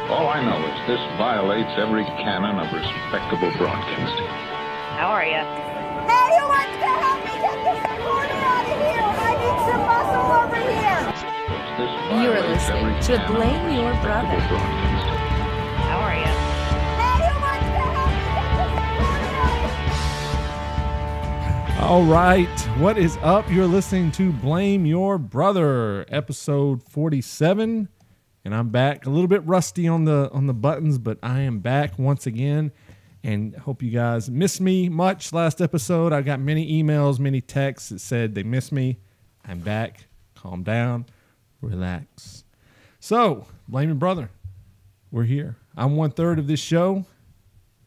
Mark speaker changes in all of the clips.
Speaker 1: All I know is this violates every canon of respectable broadcasting.
Speaker 2: How are you?
Speaker 3: Hey, who wants to help me get this recorder out of here? I need some muscle over here.
Speaker 4: You are listening to Blame Your Brother.
Speaker 2: How are you?
Speaker 3: Hey, who wants to help me get this recorder out of here?
Speaker 5: All right, what is up? You're listening to Blame Your Brother, episode 47, and I'm back. A little bit rusty on the buttons, but I am back once again, and hope you guys missed me much last episode. I got many emails, many texts that said they missed me. I'm back. Calm down. Relax. So, Blame Your Brother. We're here. I'm 1/3 of this show.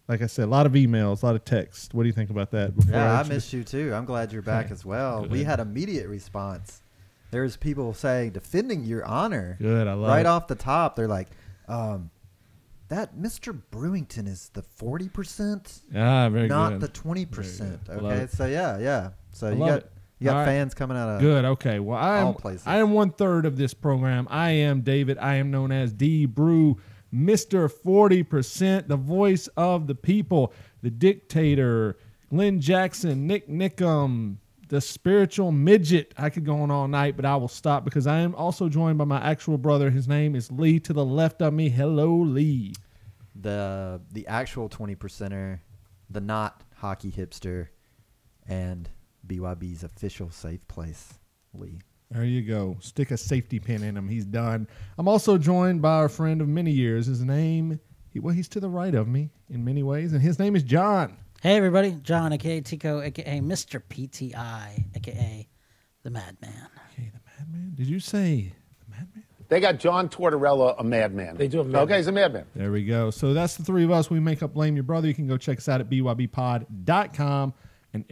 Speaker 5: Like I said, a lot of emails, a lot of texts. What do you think about that?
Speaker 6: Yeah, I missed you too. I'm glad you're back as well.
Speaker 5: Good.
Speaker 6: We had immediate response. There's people saying, defending your honor.
Speaker 5: Good, I love
Speaker 6: right
Speaker 5: it.
Speaker 6: off the top, they're like, that Mr. Brewington is the 40%,
Speaker 5: Very
Speaker 6: not
Speaker 5: good.
Speaker 6: the 20%.
Speaker 5: Love
Speaker 6: Okay,
Speaker 5: it.
Speaker 6: so yeah. So
Speaker 5: I
Speaker 6: you
Speaker 5: love
Speaker 6: got
Speaker 5: it.
Speaker 6: you got
Speaker 5: All right.
Speaker 6: fans coming out of
Speaker 5: Good. Okay. Well,
Speaker 6: all places.
Speaker 5: I am 1/3 of this program. I am David. I am known as D Brew, Mr. 40%, the voice of the people, the dictator, Glenn Jackson, Nick Nickum, the spiritual midget. I could go on all night, but I will stop because I am also joined by my actual brother. His name is Lee to the left of me. Hello, Lee.
Speaker 6: the actual 20%er, the not hockey hipster, and BYB's official safe place, Lee.
Speaker 5: There you go. Stick a safety pin in him. He's done. I'm also joined by our friend of many years. His name, he's to the right of me in many ways, and his name is John.
Speaker 7: Hey everybody, John, aka Tico, aka Mr. PTI, aka the Madman.
Speaker 5: Okay, the Madman. Did you say the Madman?
Speaker 8: They got John Tortorella, a madman.
Speaker 9: They do have a madman.
Speaker 8: Okay, he's a madman.
Speaker 5: There we go. So that's the three of us. We make up Blame Your Brother. You can go check us out at bybpod.com. And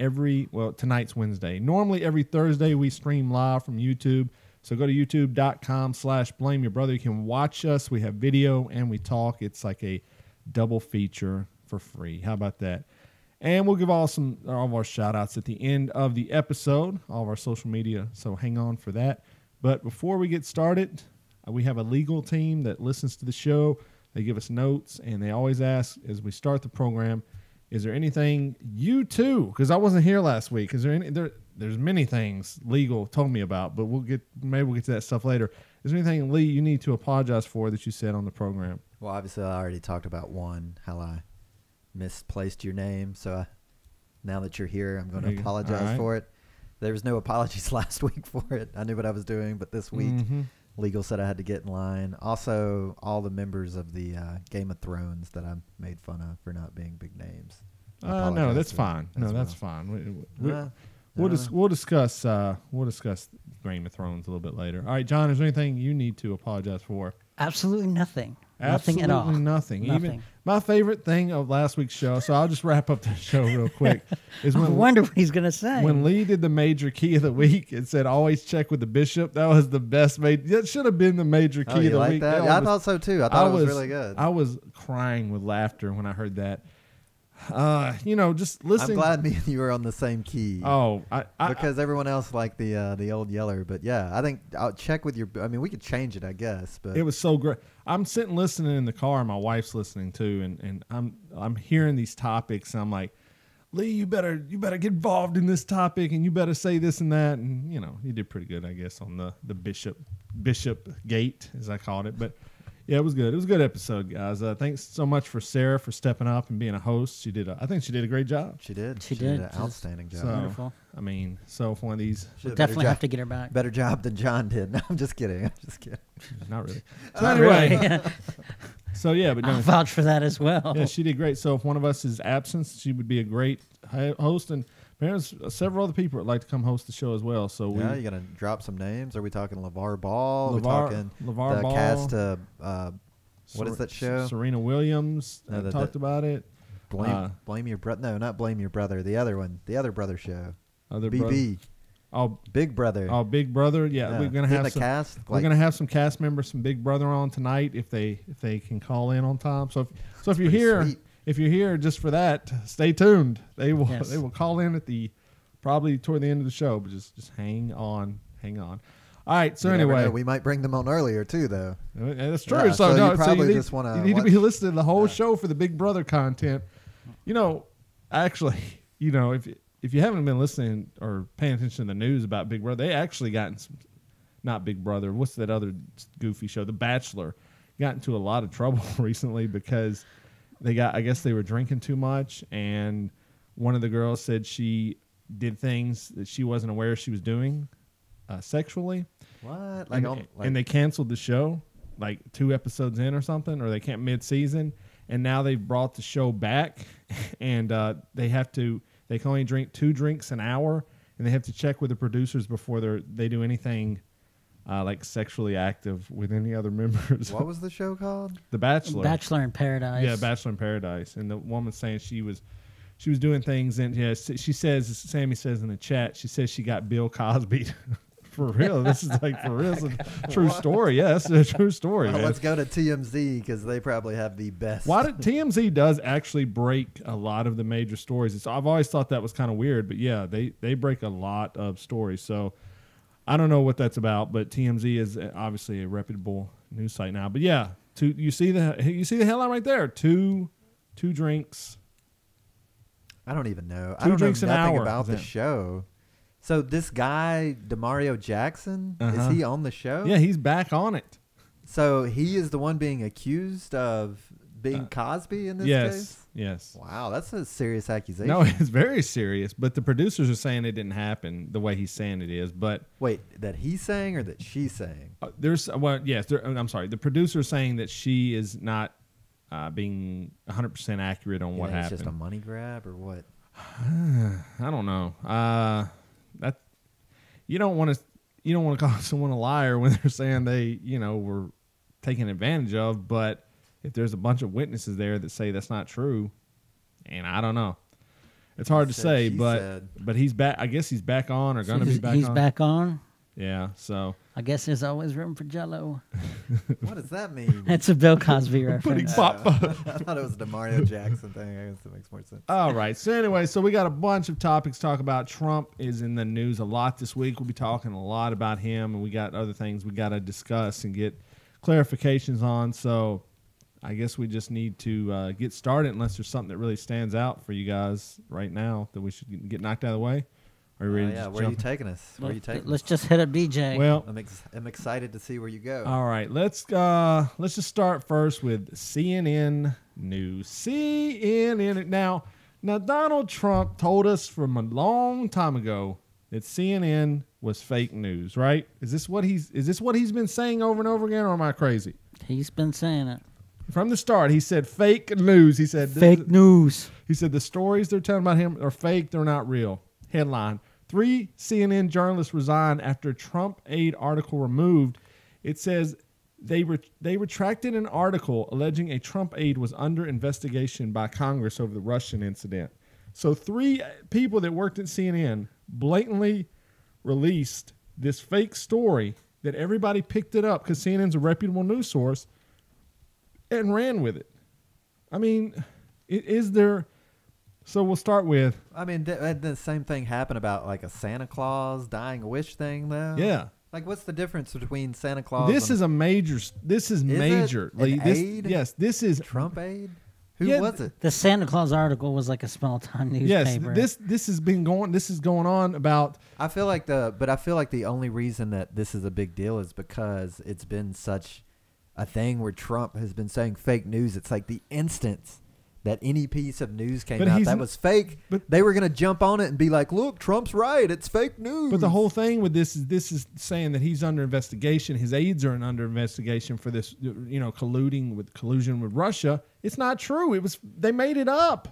Speaker 5: tonight's Wednesday. Normally every Thursday we stream live from YouTube. So go to youtube.com/Blame Your Brother. You can watch us. We have video and we talk. It's like a double feature for free. How about that? And we'll give all of our shout outs at the end of the episode, all of our social media. So hang on for that. But before we get started, we have a legal team that listens to the show. They give us notes and they always ask as we start the program, is there anything you too, because I wasn't here last week, is there any, there's many things legal told me about, but maybe we'll get to that stuff later. Is there anything, Lee, you need to apologize for that you said on the program?
Speaker 6: Well, obviously I already talked about one, how I misplaced your name, so now that you're here, I'm going to apologize for it. There was no apologies last week for it. I knew what I was doing, but this week, legal said I had to get in line. Also, all the members of the Game of Thrones that I made fun of for not being big names.
Speaker 5: No, that's fine. No, that's fine. We'll discuss Game of Thrones a little bit later. All right, John, is there anything you need to apologize for?
Speaker 7: Absolutely nothing.
Speaker 5: Absolutely
Speaker 7: nothing at all.
Speaker 5: Nothing. Even my favorite thing of last week's show, so I'll just wrap up the show real quick, is
Speaker 7: I
Speaker 5: when
Speaker 7: wonder what he's going to say.
Speaker 5: When Lee did the major key of the week, it said always check with the bishop. That was the best. That should have been the major key of the week.
Speaker 6: That? Yeah, I thought so too. I thought it was really good.
Speaker 5: I was crying with laughter when I heard that. Just listening.
Speaker 6: I'm glad me and you were on the same key.
Speaker 5: Oh,
Speaker 6: because everyone else liked the old yeller. But yeah, I think I'll check with your. I mean, we could change it, I guess. But
Speaker 5: it was so great. I'm sitting listening in the car, and my wife's listening too, and I'm hearing these topics. And I'm like, Lee, you better get involved in this topic, and you better say this and that. And you did pretty good, I guess, on the bishop gate, as I called it. But yeah, it was good. It was a good episode, guys. Thanks so much for Sarah for stepping up and being a host. I think she did a great job.
Speaker 6: She did.
Speaker 7: She did
Speaker 6: an outstanding job.
Speaker 5: So,
Speaker 7: wonderful.
Speaker 5: I mean, so for one of these,
Speaker 7: We'll definitely have to get her back.
Speaker 6: Better job than John did. No, I'm just kidding.
Speaker 5: Not really. So anyway,
Speaker 7: Really.
Speaker 5: so yeah, but
Speaker 7: I'll vouch for that as well.
Speaker 5: yeah, she did great. So if one of us is absent, she would be a great host, and there's several other people that like to come host the show as well. So
Speaker 6: yeah, you gonna drop some names? Are we talking LeVar Ball?
Speaker 5: LeVar
Speaker 6: talking the
Speaker 5: Ball.
Speaker 6: Cast of what is that show?
Speaker 5: Serena Williams talked about it.
Speaker 6: Blame Your Brother. No, not Blame Your Brother. The other one. The other brother show.
Speaker 5: Other
Speaker 6: BB. Big Brother.
Speaker 5: Oh, Big Brother. Yeah, we're gonna have some
Speaker 6: cast.
Speaker 5: We're gonna have some cast members, some Big Brother on tonight if they can call in on time. So if you're here, if you're here just for that, stay tuned. They will call in at probably toward the end of the show, but just hang on. All right. So
Speaker 6: You never
Speaker 5: anyway,
Speaker 6: know. We might bring them on earlier too, though.
Speaker 5: that's true.
Speaker 6: Yeah,
Speaker 5: so
Speaker 6: so
Speaker 5: no,
Speaker 6: you probably
Speaker 5: need,
Speaker 6: just wanna
Speaker 5: you need to
Speaker 6: watch-
Speaker 5: be listening to the whole show for the Big Brother content. You know, actually, you know, if you haven't been listening or paying attention to the news about Big Brother, they actually got in some, not Big Brother. What's that other goofy show? The Bachelor got into a lot of trouble recently because I guess they were drinking too much, and one of the girls said she did things that she wasn't aware she was doing sexually.
Speaker 6: What?
Speaker 5: And they canceled the show like 2 episodes in or something, or they can't mid-season, and now they've brought the show back, and they can only drink 2 drinks an hour, and they have to check with the producers before they do anything like sexually active with any other members.
Speaker 6: What was the show called?
Speaker 5: The Bachelor.
Speaker 7: Bachelor in Paradise.
Speaker 5: Yeah, Bachelor in Paradise. And the woman's saying she was doing things, and she says, Sammy says in the chat, she says she got Bill Cosby. For real. This is like for real. It's a true story. Yeah, that's a true story, man.
Speaker 6: Let's go to TMZ because they probably have the best.
Speaker 5: TMZ does actually break a lot of the major stories. I've always thought that was kind of weird, but yeah, they break a lot of stories. So I don't know what that's about, but TMZ is obviously a reputable news site now. But yeah, you see the headline right there. 2 drinks.
Speaker 6: I don't even know.
Speaker 5: 2
Speaker 6: I don't
Speaker 5: drinks
Speaker 6: know
Speaker 5: an
Speaker 6: nothing
Speaker 5: hour.
Speaker 6: about the show. So this guy, Demario Jackson, is he on the show?
Speaker 5: Yeah, he's back on it.
Speaker 6: So he is the one being accused of being Cosby in this case?
Speaker 5: Yes.
Speaker 6: Wow, that's a serious accusation.
Speaker 5: No, it's very serious, but the producers are saying it didn't happen the way he's saying it is. But
Speaker 6: wait, that he's saying or that she's saying?
Speaker 5: I'm sorry. The producer is saying that she is not being 100% accurate on what happened.
Speaker 6: It's just a money grab or what?
Speaker 5: I don't know. That you don't want to call someone a liar when they're saying they were taken advantage of, but if there's a bunch of witnesses there that say that's not true, and I don't know, it's hard to say. But he's back. I guess he's back on or going to be back on.
Speaker 7: He's back on.
Speaker 5: Yeah. So
Speaker 7: I guess there's always room for Jello.
Speaker 6: What does that mean?
Speaker 7: It's a Bill Cosby reference.
Speaker 6: I thought it was the Demario Jackson thing. I guess that makes more sense.
Speaker 5: All right. So anyway, we got a bunch of topics to talk about. Trump is in the news a lot this week. We'll be talking a lot about him, and we got other things we got to discuss and get clarifications on. So I guess we just need to get started unless there's something that really stands out for you guys right now that we should get knocked out of the way. Are you ready to
Speaker 6: where are you taking us?
Speaker 7: Let's just hit up DJ.
Speaker 5: Well,
Speaker 6: I'm excited to see where you go.
Speaker 5: All right, let's just start first with CNN News. CNN. Now Donald Trump told us from a long time ago that CNN was fake news, right? Is this what he's been saying over and over again, or am I crazy?
Speaker 7: He's been saying it.
Speaker 5: From the start, he said fake news. He said
Speaker 7: fake news.
Speaker 5: He said the stories they're telling about him are fake. They're not real. Headline: 3 CNN journalists resign after Trump aide article removed. It says they retracted an article alleging a Trump aide was under investigation by Congress over the Russian incident. So 3 people that worked at CNN blatantly released this fake story that everybody picked it up because CNN's a reputable news source and ran with it. I mean, is there... So we'll start with...
Speaker 6: I mean, the same thing happened about like a Santa Claus dying a wish thing, though.
Speaker 5: Yeah.
Speaker 6: Like, what's the difference between Santa Claus?
Speaker 5: This is major. This is major.
Speaker 6: It an aide?
Speaker 5: Yes, this is
Speaker 6: Trump aide. Who was it?
Speaker 7: The Santa Claus article was like a small-time newspaper.
Speaker 5: Yes, this has been going. This is going on about.
Speaker 6: I feel like the only reason that this is a big deal is because it's been such a thing where Trump has been saying fake news. It's like the instance that any piece of news came out that was fake, they were going to jump on it and be like, look, Trump's right. It's fake news.
Speaker 5: But the whole thing with this is saying that he's under investigation. His aides are under investigation for this, collusion with Russia. It's not true. They made it up.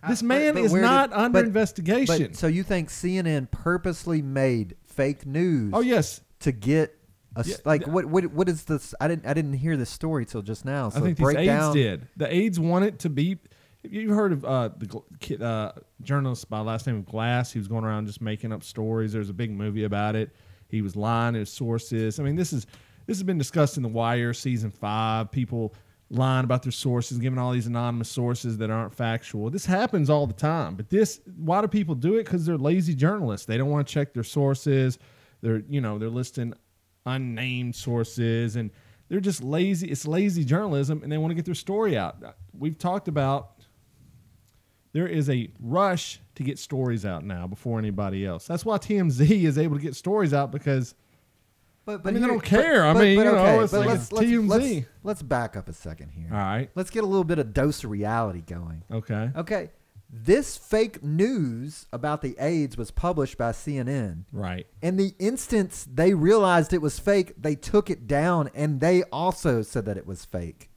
Speaker 5: This man is not under investigation.
Speaker 6: So you think CNN purposely made fake news?
Speaker 5: Oh, yes.
Speaker 6: To get... what is this? I didn't hear this story till just now. So
Speaker 5: I think these aides did. The aides want it to be. You heard of the journalist by last name of Glass? He was going around just making up stories. There's a big movie about it. He was lying to his sources. I mean, this has been discussed in The Wire season 5. People lying about their sources, giving all these anonymous sources that aren't factual. This happens all the time. But why do people do it? Because they're lazy journalists. They don't want to check their sources. They're listing unnamed sources, and they're just lazy. It's lazy journalism, and they want to get their story out. We've talked about there is a rush to get stories out now before anybody else. That's why TMZ is able to get stories out because
Speaker 6: But
Speaker 5: they don't care. It's like TMZ.
Speaker 6: Let's back up a second here.
Speaker 5: All right.
Speaker 6: Let's get a little bit of dose of reality going.
Speaker 5: Okay.
Speaker 6: This fake news about the AIDS was published by CNN.
Speaker 5: Right.
Speaker 6: And the instance they realized it was fake, they took it down, and they also said that it was fake.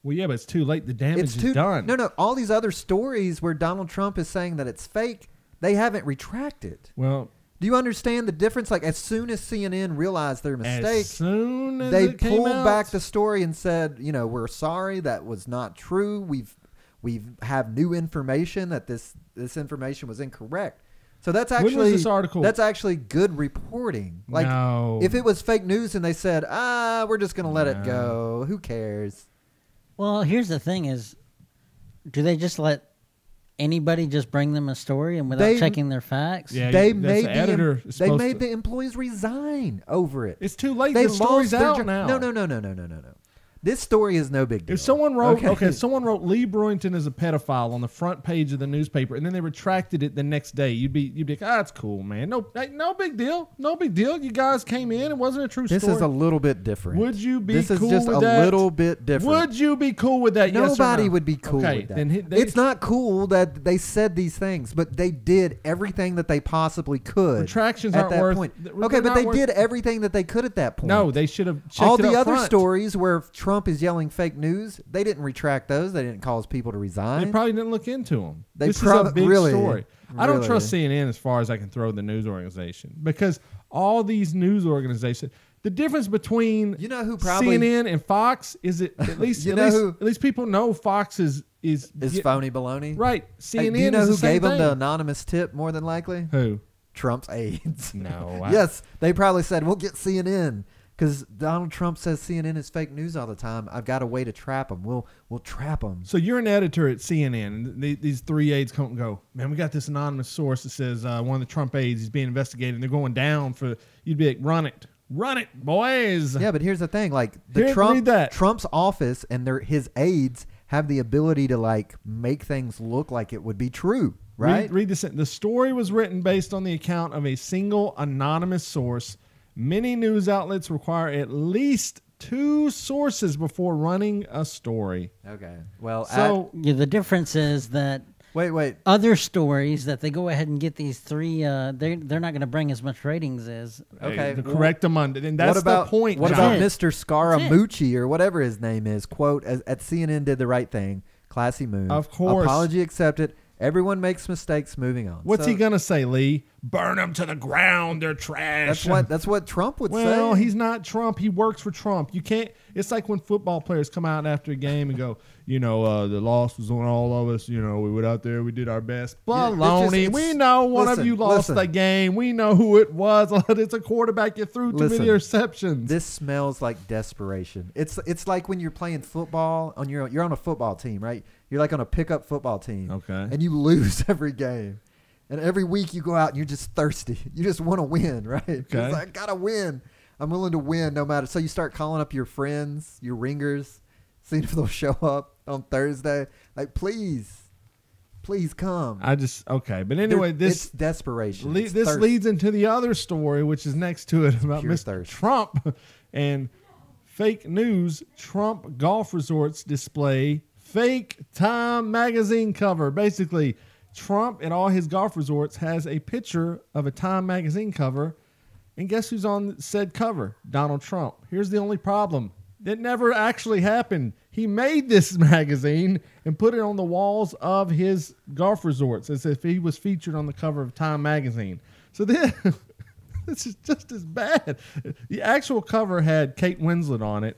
Speaker 5: Well, yeah, but it's too late. The damage is done.
Speaker 6: No. All these other stories where Donald Trump is saying that it's fake, they haven't retracted.
Speaker 5: Well,
Speaker 6: do you understand the difference? Like, as soon as CNN realized their mistake,
Speaker 5: they
Speaker 6: pulled back the story and said, we're sorry, that was not true. We have new information that this information was incorrect. So that's actually
Speaker 5: when was this article?
Speaker 6: That's actually good reporting. Like,
Speaker 5: no.
Speaker 6: If it was fake news and they said, we're just going to let it go, who cares?
Speaker 7: Well, here's the thing: is do they just let anybody just bring them a story and without checking their facts?
Speaker 5: Yeah,
Speaker 6: they made the employees resign over it.
Speaker 5: It's too late. The story's out now.
Speaker 6: No. This story is no big deal.
Speaker 5: If someone wrote, someone wrote Lee Brewington is a pedophile on the front page of the newspaper, and then they retracted it the next day, you'd be like, it's cool, man. No big deal. No big deal. You guys came in. It wasn't a true story.
Speaker 6: This is a little bit different.
Speaker 5: Would you be
Speaker 6: cool with that? This is just a little bit different.
Speaker 5: Would you be cool with that?
Speaker 6: Nobody
Speaker 5: yes or no?
Speaker 6: would be cool with that.
Speaker 5: Then
Speaker 6: it's not cool that they said these things, but they did everything that they possibly could.
Speaker 5: Retractions
Speaker 6: at
Speaker 5: aren't
Speaker 6: that
Speaker 5: worth.
Speaker 6: point. Okay, but they did everything that they could at that point.
Speaker 5: No, they should have checked
Speaker 6: all
Speaker 5: it
Speaker 6: the
Speaker 5: up
Speaker 6: other
Speaker 5: front.
Speaker 6: stories where Trump is yelling fake news, they didn't retract those. They didn't cause people to resign.
Speaker 5: They probably didn't look into them.
Speaker 6: This
Speaker 5: is a big
Speaker 6: really,
Speaker 5: story. I don't trust CNN as far as I can throw the news organization, because all these news organizations, the difference between CNN and Fox is it at least at least people know Fox is
Speaker 6: phony baloney.
Speaker 5: Right. CNN
Speaker 6: do you know
Speaker 5: is
Speaker 6: who
Speaker 5: the same
Speaker 6: gave
Speaker 5: thing.
Speaker 6: them the anonymous tip more than likely?
Speaker 5: Who?
Speaker 6: Trump's aides.
Speaker 5: No.
Speaker 6: Yes, they probably said, we'll get CNN. Because Donald Trump says CNN is fake news all the time. I've got a way to trap them. We'll trap them.
Speaker 5: So you're an editor at CNN, and these three aides come and go, man, we got this anonymous source that says one of the Trump aides is being investigated, and they're going down for, you'd be like, run it, boys.
Speaker 6: Yeah, but here's the thing. Like, Trump's office and his aides have the ability to, make things look like it would be true, right?
Speaker 5: Read this. The story was written based on the account of a single anonymous source. Many news outlets require at least 2 sources before running a story.
Speaker 6: Okay. Well,
Speaker 7: the difference is that
Speaker 6: wait.
Speaker 7: Other stories that they go ahead and get these 3, they're not going to bring as much ratings as.
Speaker 6: Okay.
Speaker 5: To correct them on, and that's the point.
Speaker 6: What about Mr. Scaramucci or whatever his name is? Quote, at CNN did the right thing. Classy move.
Speaker 5: Of course.
Speaker 6: Apology accepted. Everyone makes mistakes. Moving on.
Speaker 5: What's he gonna say, Lee? Burn them to the ground. They're trash.
Speaker 6: That's what Trump would say.
Speaker 5: Well, he's not Trump. He works for Trump. You can't. It's like when football players come out after a game and go, the loss was on all of us. We went out there, we did our best. Baloney. We know one of you lost the game. We know who it was. It's a quarterback. You threw too many interceptions.
Speaker 6: This smells like desperation. It's like when you're playing football you're on a football team, right? You're like on a pickup football team.
Speaker 5: Okay.
Speaker 6: And you lose every game. And every week you go out and you're just thirsty. You just want to win, right?
Speaker 5: Okay.
Speaker 6: It's like, I got to win. I'm willing to win no matter. So you start calling up your friends, your ringers, seeing if they'll show up on Thursday. Like, please come.
Speaker 5: But anyway,
Speaker 6: it's desperation.
Speaker 5: This leads into the other story, which is next to it, about Mr. Trump and fake news. Trump golf resorts display fake Time magazine cover. Basically, Trump at all his golf resorts has a picture of a Time magazine cover, and guess who's on said cover? Donald Trump. Here's the only problem. It never actually happened. He made this magazine and put it on the walls of his golf resorts as if he was featured on the cover of Time magazine. So then, this is just as bad. The actual cover had Kate Winslet on it.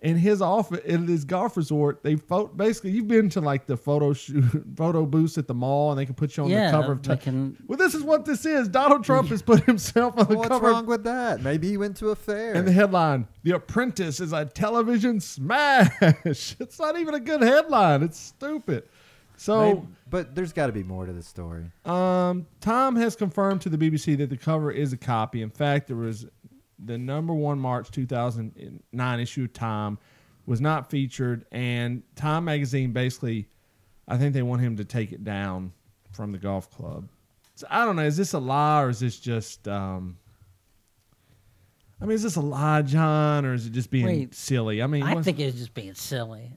Speaker 5: In his office, in his golf resort, basically, you've been to the photo booths at the mall, and they can put you on the cover of Time. Well, this is what this is. Donald Trump has put himself on the cover.
Speaker 6: What's wrong with that? Maybe he went to a fair.
Speaker 5: And the headline: "The Apprentice is a television smash." It's not even a good headline. It's stupid. So,
Speaker 6: but there's got to be more to this story.
Speaker 5: Tom has confirmed to the BBC that the cover is a copy. In fact, the number 1 March 2009 issue of Time was not featured, and Time magazine basically, I think they want him to take it down from the golf club. So I don't know. Is this a lie, or is this just? Is this a lie, John, or is it just being silly?
Speaker 7: I think it's just being silly.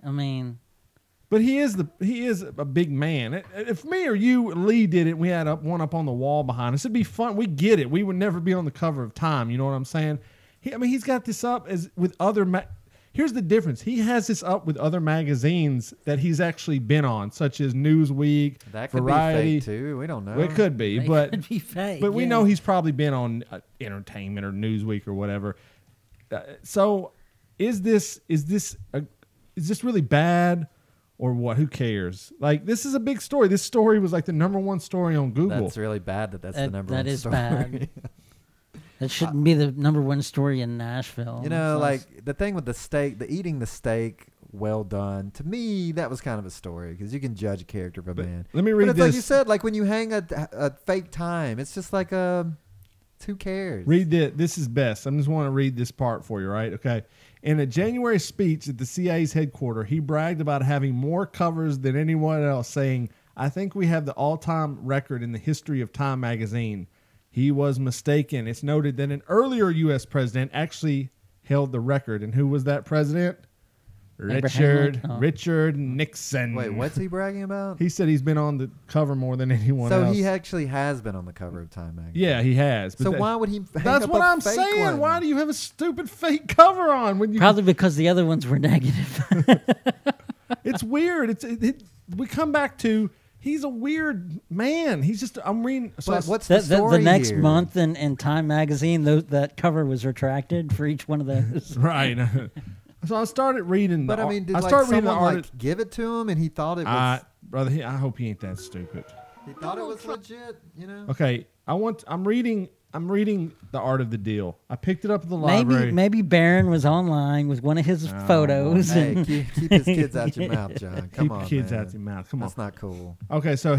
Speaker 5: But he is a big man. If me or you, Lee, did it, we had one up on the wall behind us, it'd be fun. We get it. We would never be on the cover of Time. You know what I'm saying? He's got this up as with other. Here's the difference. He has this up with other magazines that he's actually been on, such as Newsweek,
Speaker 6: that could
Speaker 5: Variety.
Speaker 6: Be fake too. We don't know.
Speaker 5: Well, it could be, but
Speaker 7: could be fake.
Speaker 5: But we know he's probably been on Entertainment or Newsweek or whatever. So, is this really bad? Or what? Who cares? Like, this is a big story. This story was like the number 1 story on Google.
Speaker 6: That's really bad that's the number 1 story.
Speaker 7: That is bad. That shouldn't be the number 1 story in Nashville.
Speaker 6: You know, like the thing with the steak, the eating the steak, well done. To me, that was kind of a story because you can judge a character by man.
Speaker 5: Let me read
Speaker 6: this.
Speaker 5: Like
Speaker 6: you said, like when you hang a fake time, it's just like who cares?
Speaker 5: Read this. This is best. I just want to read this part for you, right? Okay. In a January speech at the CIA's headquarters, he bragged about having more covers than anyone else, saying, "I think we have the all-time record in the history of Time magazine." He was mistaken. It's noted that an earlier U.S. president actually held the record. And who was that president? Richard Nixon.
Speaker 6: Wait, what's he bragging about?
Speaker 5: He said he's been on the cover more than anyone
Speaker 6: else.
Speaker 5: So
Speaker 6: he actually has been on the cover of Time magazine.
Speaker 5: Yeah, he has.
Speaker 6: So why would he hang
Speaker 5: That's
Speaker 6: up
Speaker 5: what
Speaker 6: a
Speaker 5: I'm
Speaker 6: fake
Speaker 5: saying.
Speaker 6: one?
Speaker 5: Why do you have a stupid fake cover on? When you
Speaker 7: Probably because the other ones were negative.
Speaker 5: It's weird. We come back to... He's a weird man. He's just, I'm reading. So
Speaker 6: what's the story
Speaker 7: the next
Speaker 6: here?
Speaker 7: month in Time magazine, that cover was retracted for each one of those.
Speaker 5: Right. So I started reading.
Speaker 6: But did someone give it to him and he thought it was?
Speaker 5: Brother, I hope he ain't that stupid.
Speaker 6: He thought it was legit, you know.
Speaker 5: Okay, I'm reading The Art of the Deal. I picked it up at the library.
Speaker 7: Maybe Barron was online with one of his photos.
Speaker 6: Hey, keep his kids out your mouth, John. Come on,
Speaker 5: keep kids
Speaker 6: man.
Speaker 5: out your mouth. Come on.
Speaker 6: That's not cool.
Speaker 5: Okay, so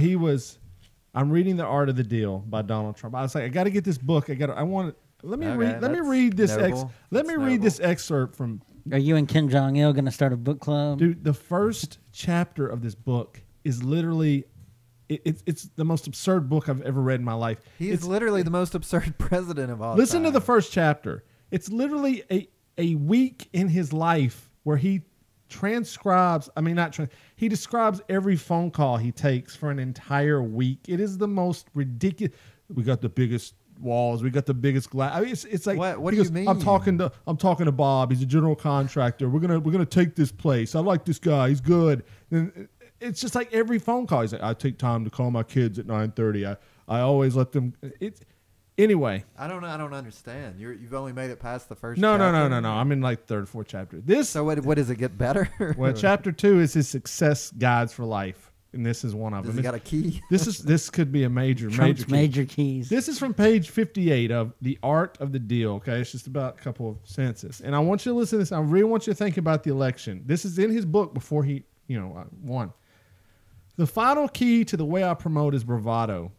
Speaker 5: I'm reading The Art of the Deal by Donald Trump. I was like, I got to get this book. Let me read this excerpt from.
Speaker 7: Are you and Kim Jong-il going to start a book club?
Speaker 5: Dude, the first chapter of this book is literally. It's the most absurd book I've ever read in my life.
Speaker 6: He's literally the most absurd president of all time.
Speaker 5: Listen to the first chapter. It's literally a week in his life where he transcribes, he describes every phone call he takes for an entire week. It is the most ridiculous. We got the biggest walls. We got the biggest glass. It's like,
Speaker 6: what do you mean?
Speaker 5: I'm talking to Bob. He's a general contractor. We're gonna take this place. I like this guy. He's good. And it's just like every phone call. He's like, I take time to call my kids at 9:30. I always let them. Anyway.
Speaker 6: I don't understand. You've only made it past the first.
Speaker 5: No.
Speaker 6: chapter?
Speaker 5: No. I'm in like third or fourth chapter.
Speaker 6: So what does it get better?
Speaker 5: Well, chapter 2 is his success guides for life, and this is one of them.
Speaker 6: Does he got a key?
Speaker 5: This could be a major
Speaker 7: keys.
Speaker 5: This is from page 58 of The Art of the Deal. Okay, it's just about a couple of sentences, and I want you to listen to this. I really want you to think about the election. This is in his book before he won. The final key to the way I promote is bravado.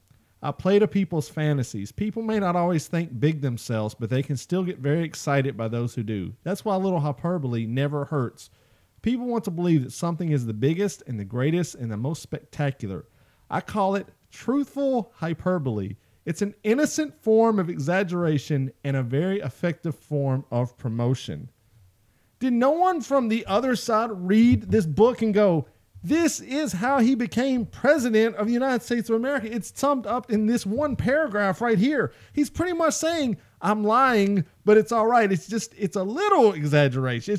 Speaker 5: I play to people's fantasies. People may not always think big themselves, but they can still get very excited by those who do. That's why a little hyperbole never hurts. People want to believe that something is the biggest and the greatest and the most spectacular. I call it truthful hyperbole. It's an innocent form of exaggeration and a very effective form of promotion. Did no one from the other side read this book and go, this is how he became president of the United States of America? It's summed up in this one paragraph right here. He's pretty much saying, I'm lying, but it's all right. It's a little exaggeration.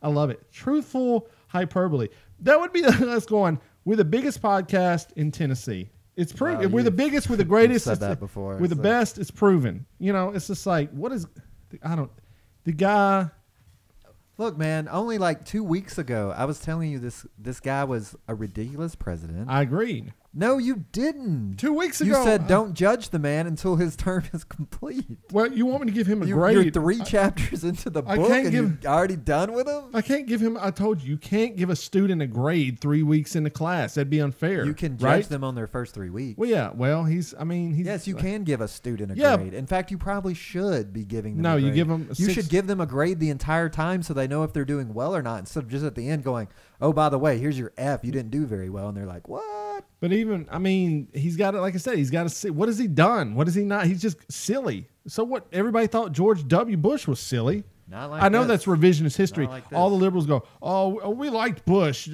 Speaker 5: I love it. Truthful hyperbole. That would be us going, we're the biggest podcast in Tennessee. It's proven. We're the biggest, we're the greatest.
Speaker 6: Said that before.
Speaker 5: We're the best. It's proven. It's just like, the guy.
Speaker 6: Look, man, only like 2 weeks ago, I was telling you this guy was a ridiculous president.
Speaker 5: I agreed.
Speaker 6: No, you didn't.
Speaker 5: 2 weeks
Speaker 6: You
Speaker 5: ago.
Speaker 6: said don't judge the man until his term is complete.
Speaker 5: Well, you want me to give him a
Speaker 6: You're
Speaker 5: grade?
Speaker 6: 3 chapters into the
Speaker 5: I
Speaker 6: book
Speaker 5: can't
Speaker 6: and
Speaker 5: give-
Speaker 6: you're already done with him?
Speaker 5: I can't give him. I told you can't give a student a grade 3 weeks into class. That'd be unfair.
Speaker 6: You can judge
Speaker 5: right?
Speaker 6: them on their first 3 weeks.
Speaker 5: Well, yeah. Well, he's.
Speaker 6: Yes, you can give a student a
Speaker 5: Yeah.
Speaker 6: grade. In fact, you probably should be giving them
Speaker 5: No,
Speaker 6: a grade.
Speaker 5: you give them a
Speaker 6: You
Speaker 5: 6
Speaker 6: should give them a grade the entire time so they know if they're doing well or not, instead of just at the end going, oh, by the way, here's your F. You didn't do very well. And they're like, what?
Speaker 5: But even, I mean, he's got it. Like I said, he's got to see. What has he done? What has he not? He's just silly. So what? Everybody thought George W. Bush was silly.
Speaker 6: Not like
Speaker 5: I know
Speaker 6: this.
Speaker 5: that's revisionist history.
Speaker 6: Not like
Speaker 5: All the
Speaker 6: this.
Speaker 5: liberals go, oh, we liked Bush.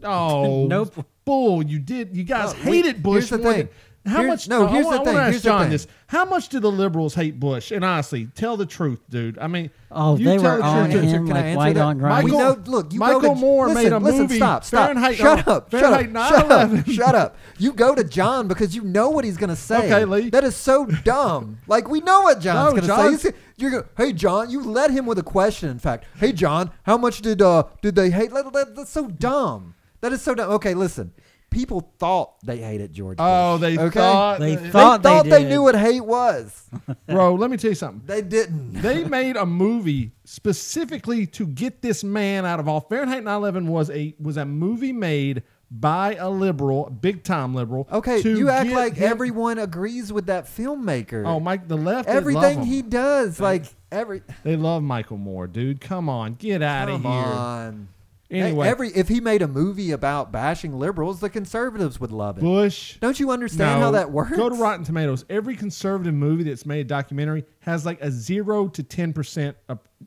Speaker 5: Oh,
Speaker 7: Nope.
Speaker 5: Bull, you did. You guys
Speaker 6: No,
Speaker 5: hated Bush.
Speaker 6: here's the
Speaker 5: more
Speaker 6: thing.
Speaker 5: than- How
Speaker 6: Here's-
Speaker 5: much?
Speaker 6: no, here's the
Speaker 5: I want
Speaker 6: thing.
Speaker 5: to ask
Speaker 6: Here's the
Speaker 5: John
Speaker 6: thing.
Speaker 5: this. How much do the liberals hate Bush? And honestly, tell the truth, dude. I mean,
Speaker 7: Oh,
Speaker 5: you
Speaker 7: they
Speaker 5: tell
Speaker 7: were
Speaker 5: the
Speaker 7: on
Speaker 5: truth.
Speaker 7: him
Speaker 6: Can I
Speaker 7: like
Speaker 6: answer
Speaker 7: white
Speaker 6: that?
Speaker 7: on rice.
Speaker 6: We
Speaker 5: Michael-
Speaker 6: know. Look, you
Speaker 5: Michael
Speaker 6: go to,
Speaker 5: Moore
Speaker 6: listen,
Speaker 5: made a
Speaker 6: listen,
Speaker 5: movie,
Speaker 6: Stop.
Speaker 5: Fahrenheit
Speaker 6: Shut up.
Speaker 5: Fahrenheit
Speaker 6: Shut up.
Speaker 5: 9/11.
Speaker 6: Shut up. You go to John because you know what he's gonna say.
Speaker 5: Okay, Lee.
Speaker 6: That is so dumb. Like we know what John's
Speaker 5: No,
Speaker 6: gonna
Speaker 5: John's-
Speaker 6: say. You're going, hey John, you led him with a question. In fact, hey John, how much did they hate? That's so dumb. That is so dumb. Okay, listen. People thought they hated George Bush.
Speaker 5: Oh, they
Speaker 6: okay?
Speaker 5: thought.
Speaker 7: They
Speaker 6: They
Speaker 7: thought
Speaker 6: thought they
Speaker 7: did.
Speaker 6: knew what hate was.
Speaker 5: Bro, let me tell you something.
Speaker 6: They didn't.
Speaker 5: They made a movie specifically to get this man out of all. Fahrenheit 9/11 was a movie made by a liberal, big time liberal.
Speaker 6: Okay,
Speaker 5: to
Speaker 6: you act
Speaker 5: get
Speaker 6: like
Speaker 5: him-
Speaker 6: everyone agrees with that filmmaker.
Speaker 5: Oh, Mike, the left. they
Speaker 6: Everything
Speaker 5: love
Speaker 6: he
Speaker 5: him.
Speaker 6: does,
Speaker 5: They love Michael Moore, dude. Come on, get out of
Speaker 6: Come
Speaker 5: here.
Speaker 6: on.
Speaker 5: Anyway,
Speaker 6: If he made a movie about bashing liberals, the conservatives would love it.
Speaker 5: Bush.
Speaker 6: Don't you understand
Speaker 5: No,
Speaker 6: how that works?
Speaker 5: Go to Rotten Tomatoes. Every conservative movie that's made a documentary has like a 0 to 10%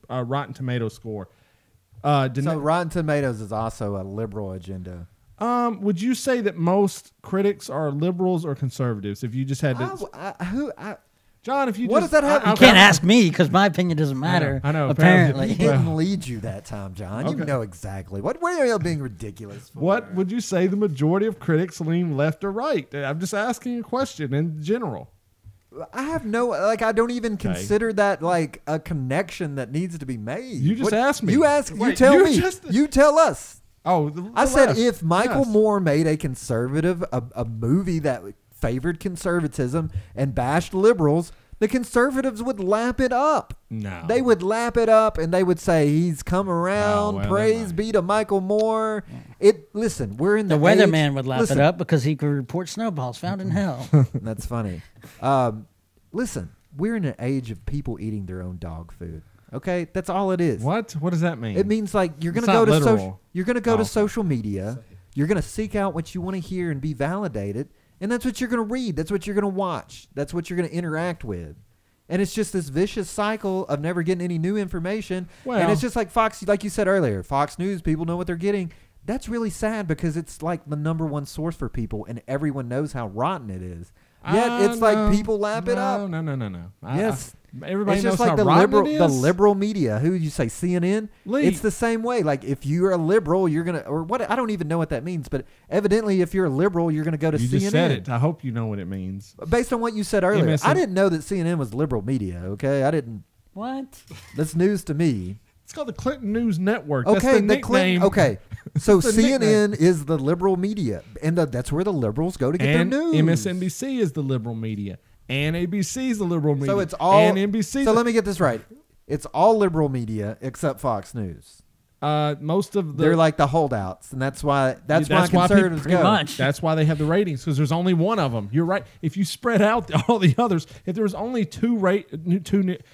Speaker 5: Rotten Tomato score.
Speaker 6: So Rotten Tomatoes is also a liberal agenda.
Speaker 5: Would you say that most critics are liberals or conservatives? If you just had to, John, if you
Speaker 6: What
Speaker 5: just,
Speaker 6: does that have-
Speaker 7: You can't ask me because my opinion doesn't matter.
Speaker 5: I know,
Speaker 7: Apparently.
Speaker 6: He didn't lead you that time, John. You
Speaker 5: Okay.
Speaker 6: know exactly. What are you being ridiculous for?
Speaker 5: What would you say the majority of critics lean left or right? I'm just asking a question in general.
Speaker 6: I have no, I don't even consider that like a connection that needs to be made.
Speaker 5: You just asked me.
Speaker 6: You
Speaker 5: Wait,
Speaker 6: tell
Speaker 5: you
Speaker 6: me.
Speaker 5: just-
Speaker 6: You tell us.
Speaker 5: Oh,
Speaker 6: I said
Speaker 5: left.
Speaker 6: if Michael
Speaker 5: Yes.
Speaker 6: Moore made a conservative, a movie that favored conservatism and bashed liberals, the conservatives would lap it up.
Speaker 5: No.
Speaker 6: They would lap it up and they would say, he's come around.
Speaker 5: well, they
Speaker 6: Praise
Speaker 5: might.
Speaker 6: be to Michael Moore. Listen, we're in
Speaker 7: The
Speaker 6: the
Speaker 7: weatherman
Speaker 6: age-
Speaker 7: would lap
Speaker 6: listen,
Speaker 7: it up because he could report snowballs found in hell.
Speaker 6: That's funny. Listen, we're in an age of people eating their own dog food. Okay, that's all it is.
Speaker 5: What? What does that mean?
Speaker 6: It means like you're
Speaker 5: It's
Speaker 6: gonna go
Speaker 5: not
Speaker 6: to
Speaker 5: literal.
Speaker 6: social. You're gonna go
Speaker 5: Oh,
Speaker 6: to
Speaker 5: okay.
Speaker 6: social media. You're gonna seek out what you want to hear and be validated, and that's what you're gonna read. That's what you're gonna watch. That's what you're gonna interact with. And it's just this vicious cycle of never getting any new information.
Speaker 5: Well-
Speaker 6: and it's just like Fox, like you said earlier, Fox News. People know what they're getting. That's really sad because it's like the #1 source for people, and everyone knows how rotten it is. Yet it's like
Speaker 5: No.
Speaker 6: people lap it up.
Speaker 5: No.
Speaker 6: Yes.
Speaker 5: Everybody
Speaker 6: It's
Speaker 5: knows
Speaker 6: just like
Speaker 5: how
Speaker 6: the
Speaker 5: rotten
Speaker 6: liberal,
Speaker 5: it is.
Speaker 6: the liberal media. Who you say CNN?
Speaker 5: Lee.
Speaker 6: It's the same way. Like if you're a liberal, you're gonna or what? I don't even know what that means. But evidently, if you're a liberal, you're gonna go to
Speaker 5: You
Speaker 6: CNN.
Speaker 5: just said it. I hope you know what it means.
Speaker 6: Based on what you said earlier,
Speaker 5: MSN.
Speaker 6: I didn't know that CNN was liberal media. Okay, I didn't.
Speaker 7: What?
Speaker 6: That's news to me.
Speaker 5: It's called the Clinton News Network. That's
Speaker 6: Okay,
Speaker 5: the nickname.
Speaker 6: Okay, so
Speaker 5: That's the
Speaker 6: CNN is the liberal media, and that's where the liberals go to get
Speaker 5: And
Speaker 6: their news.
Speaker 5: MSNBC is the liberal media. And ABC is the liberal media.
Speaker 6: So it's all.
Speaker 5: And NBC.
Speaker 6: So let me get this right. It's all liberal media except Fox News.
Speaker 5: Most of the
Speaker 6: They're like the holdouts, and that's why why
Speaker 5: people-
Speaker 6: conservatives
Speaker 7: Pretty
Speaker 6: go.
Speaker 7: much.
Speaker 5: That's why they have the ratings, because there's only one of them. You're right. If you spread out all the others, if there was only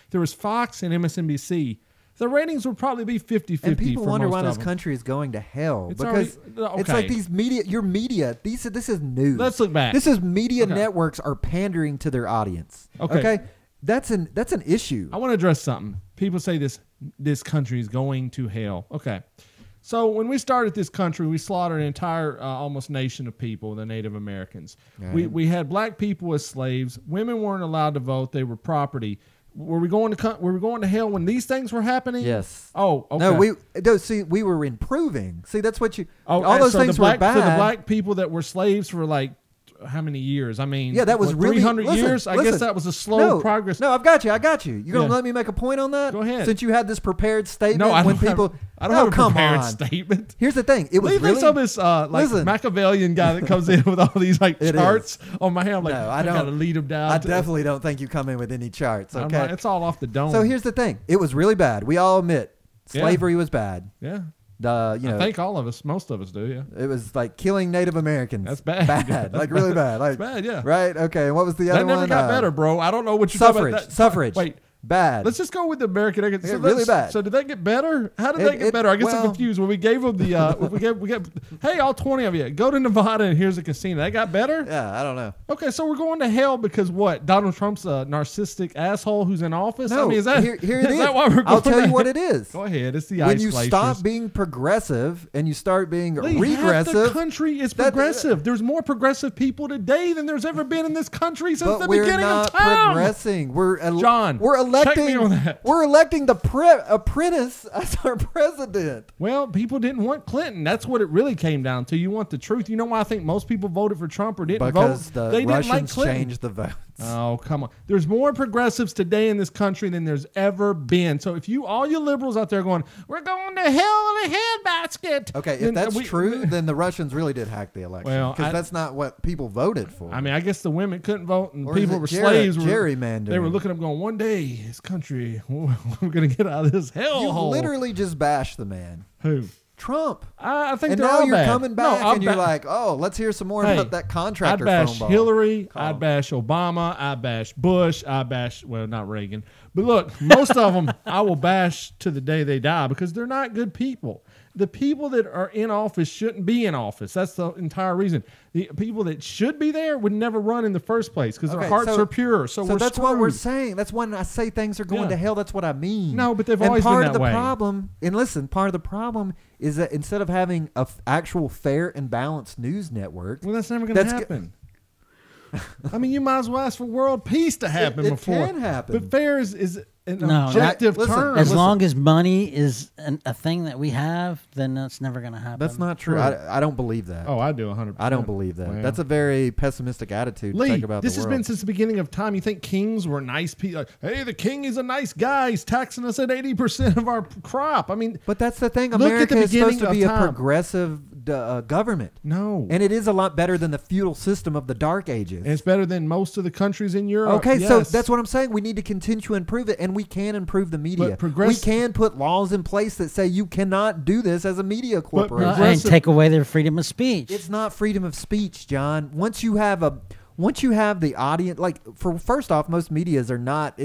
Speaker 5: there was Fox and MSNBC, the ratings would probably be 50-50.
Speaker 6: And people
Speaker 5: for
Speaker 6: wonder
Speaker 5: most
Speaker 6: why
Speaker 5: of
Speaker 6: this
Speaker 5: them.
Speaker 6: country is going to hell
Speaker 5: It's
Speaker 6: because
Speaker 5: already-
Speaker 6: it's like
Speaker 5: okay.
Speaker 6: these media. Your media. This is news.
Speaker 5: Let's look back.
Speaker 6: This is media
Speaker 5: Okay.
Speaker 6: networks are pandering to their audience.
Speaker 5: Okay.
Speaker 6: That's an issue.
Speaker 5: I want to address something. People say this country is going to hell. Okay. So when we started this country, we slaughtered an entire almost nation of people, the Native Americans.
Speaker 6: Right.
Speaker 5: We had black people as slaves. Women weren't allowed to vote. They were property. Were we going to hell when these things were happening?
Speaker 6: Yes.
Speaker 5: Oh, okay.
Speaker 6: We were improving. See, that's what you.
Speaker 5: Oh,
Speaker 6: all those
Speaker 5: so
Speaker 6: things
Speaker 5: the black,
Speaker 6: were bad.
Speaker 5: For the black people that were slaves for like how many years? I mean,
Speaker 6: Yeah, that was really
Speaker 5: 300
Speaker 6: listen,
Speaker 5: years. I
Speaker 6: listen.
Speaker 5: guess that was a slow progress.
Speaker 6: No, I got you. You're gonna
Speaker 5: Yeah.
Speaker 6: let me make a point on that?
Speaker 5: Go ahead.
Speaker 6: Since you had this prepared statement
Speaker 5: No, I
Speaker 6: when
Speaker 5: don't have-
Speaker 6: people.
Speaker 5: I don't have a prepared statement.
Speaker 6: Here's the thing. It was really
Speaker 5: some of this Machiavellian guy that comes in with all these charts on my hand. I'm like,
Speaker 6: no,
Speaker 5: I gotta lead him down.
Speaker 6: I definitely don't think you come in with any charts. Okay,
Speaker 5: like, it's all off the dome.
Speaker 6: So here's the thing. It was really bad. We all admit slavery was bad.
Speaker 5: Yeah.
Speaker 6: I
Speaker 5: think all of us, most of us do. Yeah.
Speaker 6: It was like killing Native Americans.
Speaker 5: That's bad.
Speaker 6: Bad, like really bad. Like
Speaker 5: that's bad. Yeah.
Speaker 6: Right. Okay. And what was the other one?
Speaker 5: That never got better, bro. I don't know what you're
Speaker 6: talking
Speaker 5: about.
Speaker 6: Suffrage.
Speaker 5: Wait.
Speaker 6: Bad.
Speaker 5: Let's just go with the American. So
Speaker 6: really bad.
Speaker 5: So did that get better? How did that get better? I guess I'm confused. When we gave them the, hey, all 20 of you, go to Nevada and here's a casino. That got better?
Speaker 6: Yeah, I don't know.
Speaker 5: Okay, so we're going to hell because what? Donald Trump's a narcissistic asshole who's in office?
Speaker 6: No,
Speaker 5: I mean, is that why we're going
Speaker 6: I'll tell you what it is.
Speaker 5: Go ahead. It's the
Speaker 6: when
Speaker 5: ice
Speaker 6: you
Speaker 5: glaciers.
Speaker 6: stop being progressive and you start being regressive.
Speaker 5: Half the country is progressive. There's more progressive people today than there's ever been in this country since the beginning of time.
Speaker 6: Progressing. We're
Speaker 5: electing. Check me on that.
Speaker 6: We're electing the apprentice as our president.
Speaker 5: Well, people didn't want Clinton. That's what it really came down to. You want the truth. You know why I think most people voted for Trump or didn't vote?
Speaker 6: Because the Russians changed the votes.
Speaker 5: Oh, come on. There's more progressives today in this country than there's ever been. So if all you liberals out there going, we're going to hell in a handbasket.
Speaker 6: Okay, if that's true, then the Russians really did hack the election. Because that's not what people voted for.
Speaker 5: I mean, I guess the women couldn't vote and
Speaker 6: or
Speaker 5: people were slaves.
Speaker 6: Gerrymandering.
Speaker 5: They were looking up going, one day, this country, we're going to get out of this hellhole.
Speaker 6: You literally just bashed the man.
Speaker 5: Who?
Speaker 6: Trump.
Speaker 5: I think
Speaker 6: and
Speaker 5: they're
Speaker 6: now
Speaker 5: all
Speaker 6: you're
Speaker 5: bad.
Speaker 6: coming back and you're like, oh, let's hear some more about that contractor
Speaker 5: I'd bash
Speaker 6: phone ball.
Speaker 5: Hillary. I'd bash Obama. I'd bash Bush. I'd bash, well, not Reagan. But look, most of them I will bash to the day they die because they're not good people. The people that are in office shouldn't be in office. That's the entire reason. The people that should be there would never run in the first place because their hearts are pure. So
Speaker 6: that's
Speaker 5: screwed.
Speaker 6: what we're saying. That's when I say things are going to hell. That's what I mean.
Speaker 5: No, but they've always been that way.
Speaker 6: Part of the problem, and listen, part of the problem is that instead of having an actual fair and balanced news network,
Speaker 5: well, that's never going to happen. I mean, you might as well ask for world peace to happen before.
Speaker 6: It can happen.
Speaker 5: But fair is an objective term.
Speaker 7: As long as money is a thing that we have, then that's never going to happen.
Speaker 6: That's not true. I don't believe that.
Speaker 5: Oh, I do 100%.
Speaker 6: I don't believe that.
Speaker 5: Well,
Speaker 6: that's a very pessimistic attitude
Speaker 5: Lee,
Speaker 6: to take about
Speaker 5: this
Speaker 6: the world.
Speaker 5: has been since the beginning of time. You think kings were nice people? Like, hey, the king is a nice guy. He's taxing us at 80% of our crop. I mean,
Speaker 6: but that's the thing. America is supposed to be a progressive government.
Speaker 5: No.
Speaker 6: And it is a lot better than the feudal system of the Dark Ages.
Speaker 5: And it's better than most of the countries in Europe.
Speaker 6: Okay, so that's what I'm saying. We need to continue to improve it, and we can improve the media. We can put laws in place that say you cannot do this as a media corporation.
Speaker 7: And take away their freedom of speech.
Speaker 6: It's not freedom of speech, John. Once you have the audience, first off, most medias are not.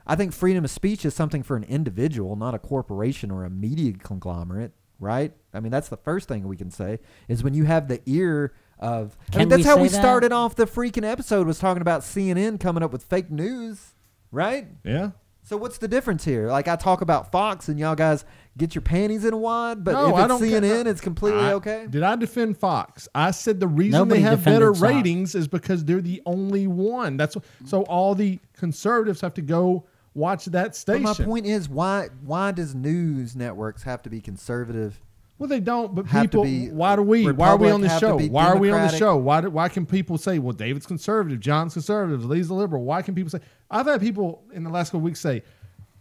Speaker 6: I think freedom of speech is something for an individual, not a corporation or a media conglomerate. Right? I mean, that's the first thing we can say is when you have the ear of. That's how we started off the freaking episode, was talking about CNN coming up with fake news, right?
Speaker 5: Yeah.
Speaker 6: So what's the difference here? Like, I talk about Fox and y'all guys get your panties in a wad, but
Speaker 5: no,
Speaker 6: if it's CNN, it's completely okay?
Speaker 5: Did I defend Fox? I said the reason they have better ratings is because they're the only one. So all the conservatives have to go watch that station.
Speaker 6: But my point is, why does news networks have to be conservative?
Speaker 5: Well, they don't, but people, why are we on the show? Why are we on the show? Why can people say, well, David's conservative, John's conservative, Lee's a liberal? Why can people say, I've had people in the last couple of weeks say,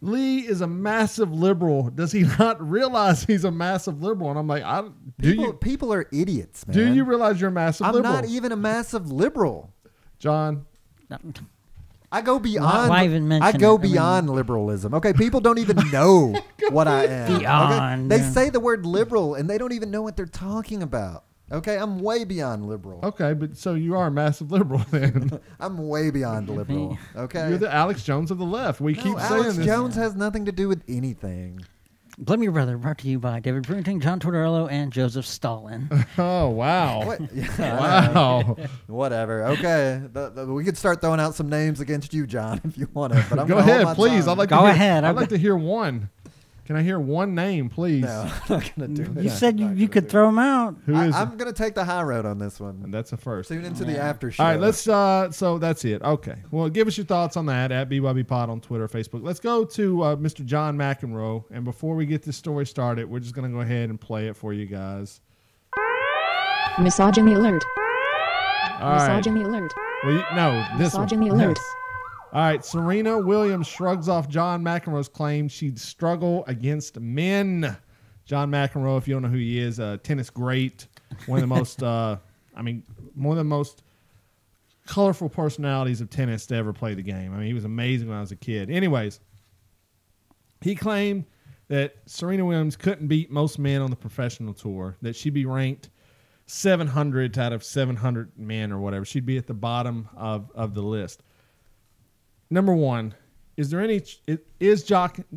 Speaker 5: Lee is a massive liberal. Does he not realize he's a massive liberal? And I'm like,
Speaker 6: people are idiots, man.
Speaker 5: Do you realize you're a massive liberal?
Speaker 6: I'm not even a massive liberal.
Speaker 5: John.
Speaker 6: I go beyond. I go beyond liberalism. Okay, people don't even know what I am.
Speaker 7: Beyond.
Speaker 6: Okay? They say the word liberal and they don't even know what they're talking about. Okay, I'm way beyond liberal.
Speaker 5: Okay, but so you are a massive liberal then.
Speaker 6: I'm way beyond liberal. Okay,
Speaker 5: you're the Alex Jones of the left. We keep saying
Speaker 6: Alex
Speaker 5: this.
Speaker 6: Jones has nothing to do with anything.
Speaker 7: Blame Your Brother, brought to you by David Brunting, John Tortorello, and Joseph Stalin.
Speaker 5: Oh, wow.
Speaker 6: Wow. Whatever. Okay. We could start throwing out some names against you, John, if you want to. But I'm
Speaker 5: Go ahead, please. I'd like to hear one. Can I hear one name, please?
Speaker 6: No, I'm not going to do it.
Speaker 7: You said you could throw them out.
Speaker 6: I'm going to take the high road on this one.
Speaker 5: And that's a first.
Speaker 6: Tune into the after show.
Speaker 5: All right, let's. So that's it. Okay. Well, give us your thoughts on that at BYBPod on Twitter, Facebook. Let's go to Mr. John McEnroe. And before we get this story started, we're just going to go ahead and play it for you guys.
Speaker 9: Misogyny alert.
Speaker 5: All right.
Speaker 9: Misogyny alert.
Speaker 5: Well, no, this
Speaker 9: Misogyny
Speaker 5: one.
Speaker 9: alert.
Speaker 5: Yes. All right, Serena Williams shrugs off John McEnroe's claim she'd struggle against men. John McEnroe, if you don't know who he is, tennis great, one of the most, one of the most colorful personalities of tennis to ever play the game. I mean, he was amazing when I was a kid. Anyways, he claimed that Serena Williams couldn't beat most men on the professional tour, that she'd be ranked 700 out of 700 men or whatever. She'd be at the bottom of the list. Number one, does John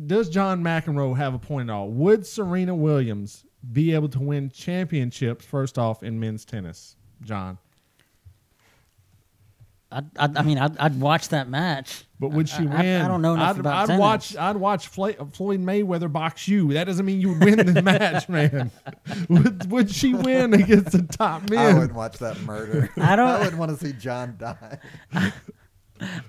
Speaker 5: McEnroe have a point at all? Would Serena Williams be able to win championships, first off, in men's tennis, John?
Speaker 7: I'd watch that match.
Speaker 5: But would she win?
Speaker 7: I don't know enough about tennis.
Speaker 5: I'd watch Floyd Mayweather box you. That doesn't mean you would win the match, man. Would she win against the top men?
Speaker 6: I wouldn't watch that murder. I wouldn't want to see John die.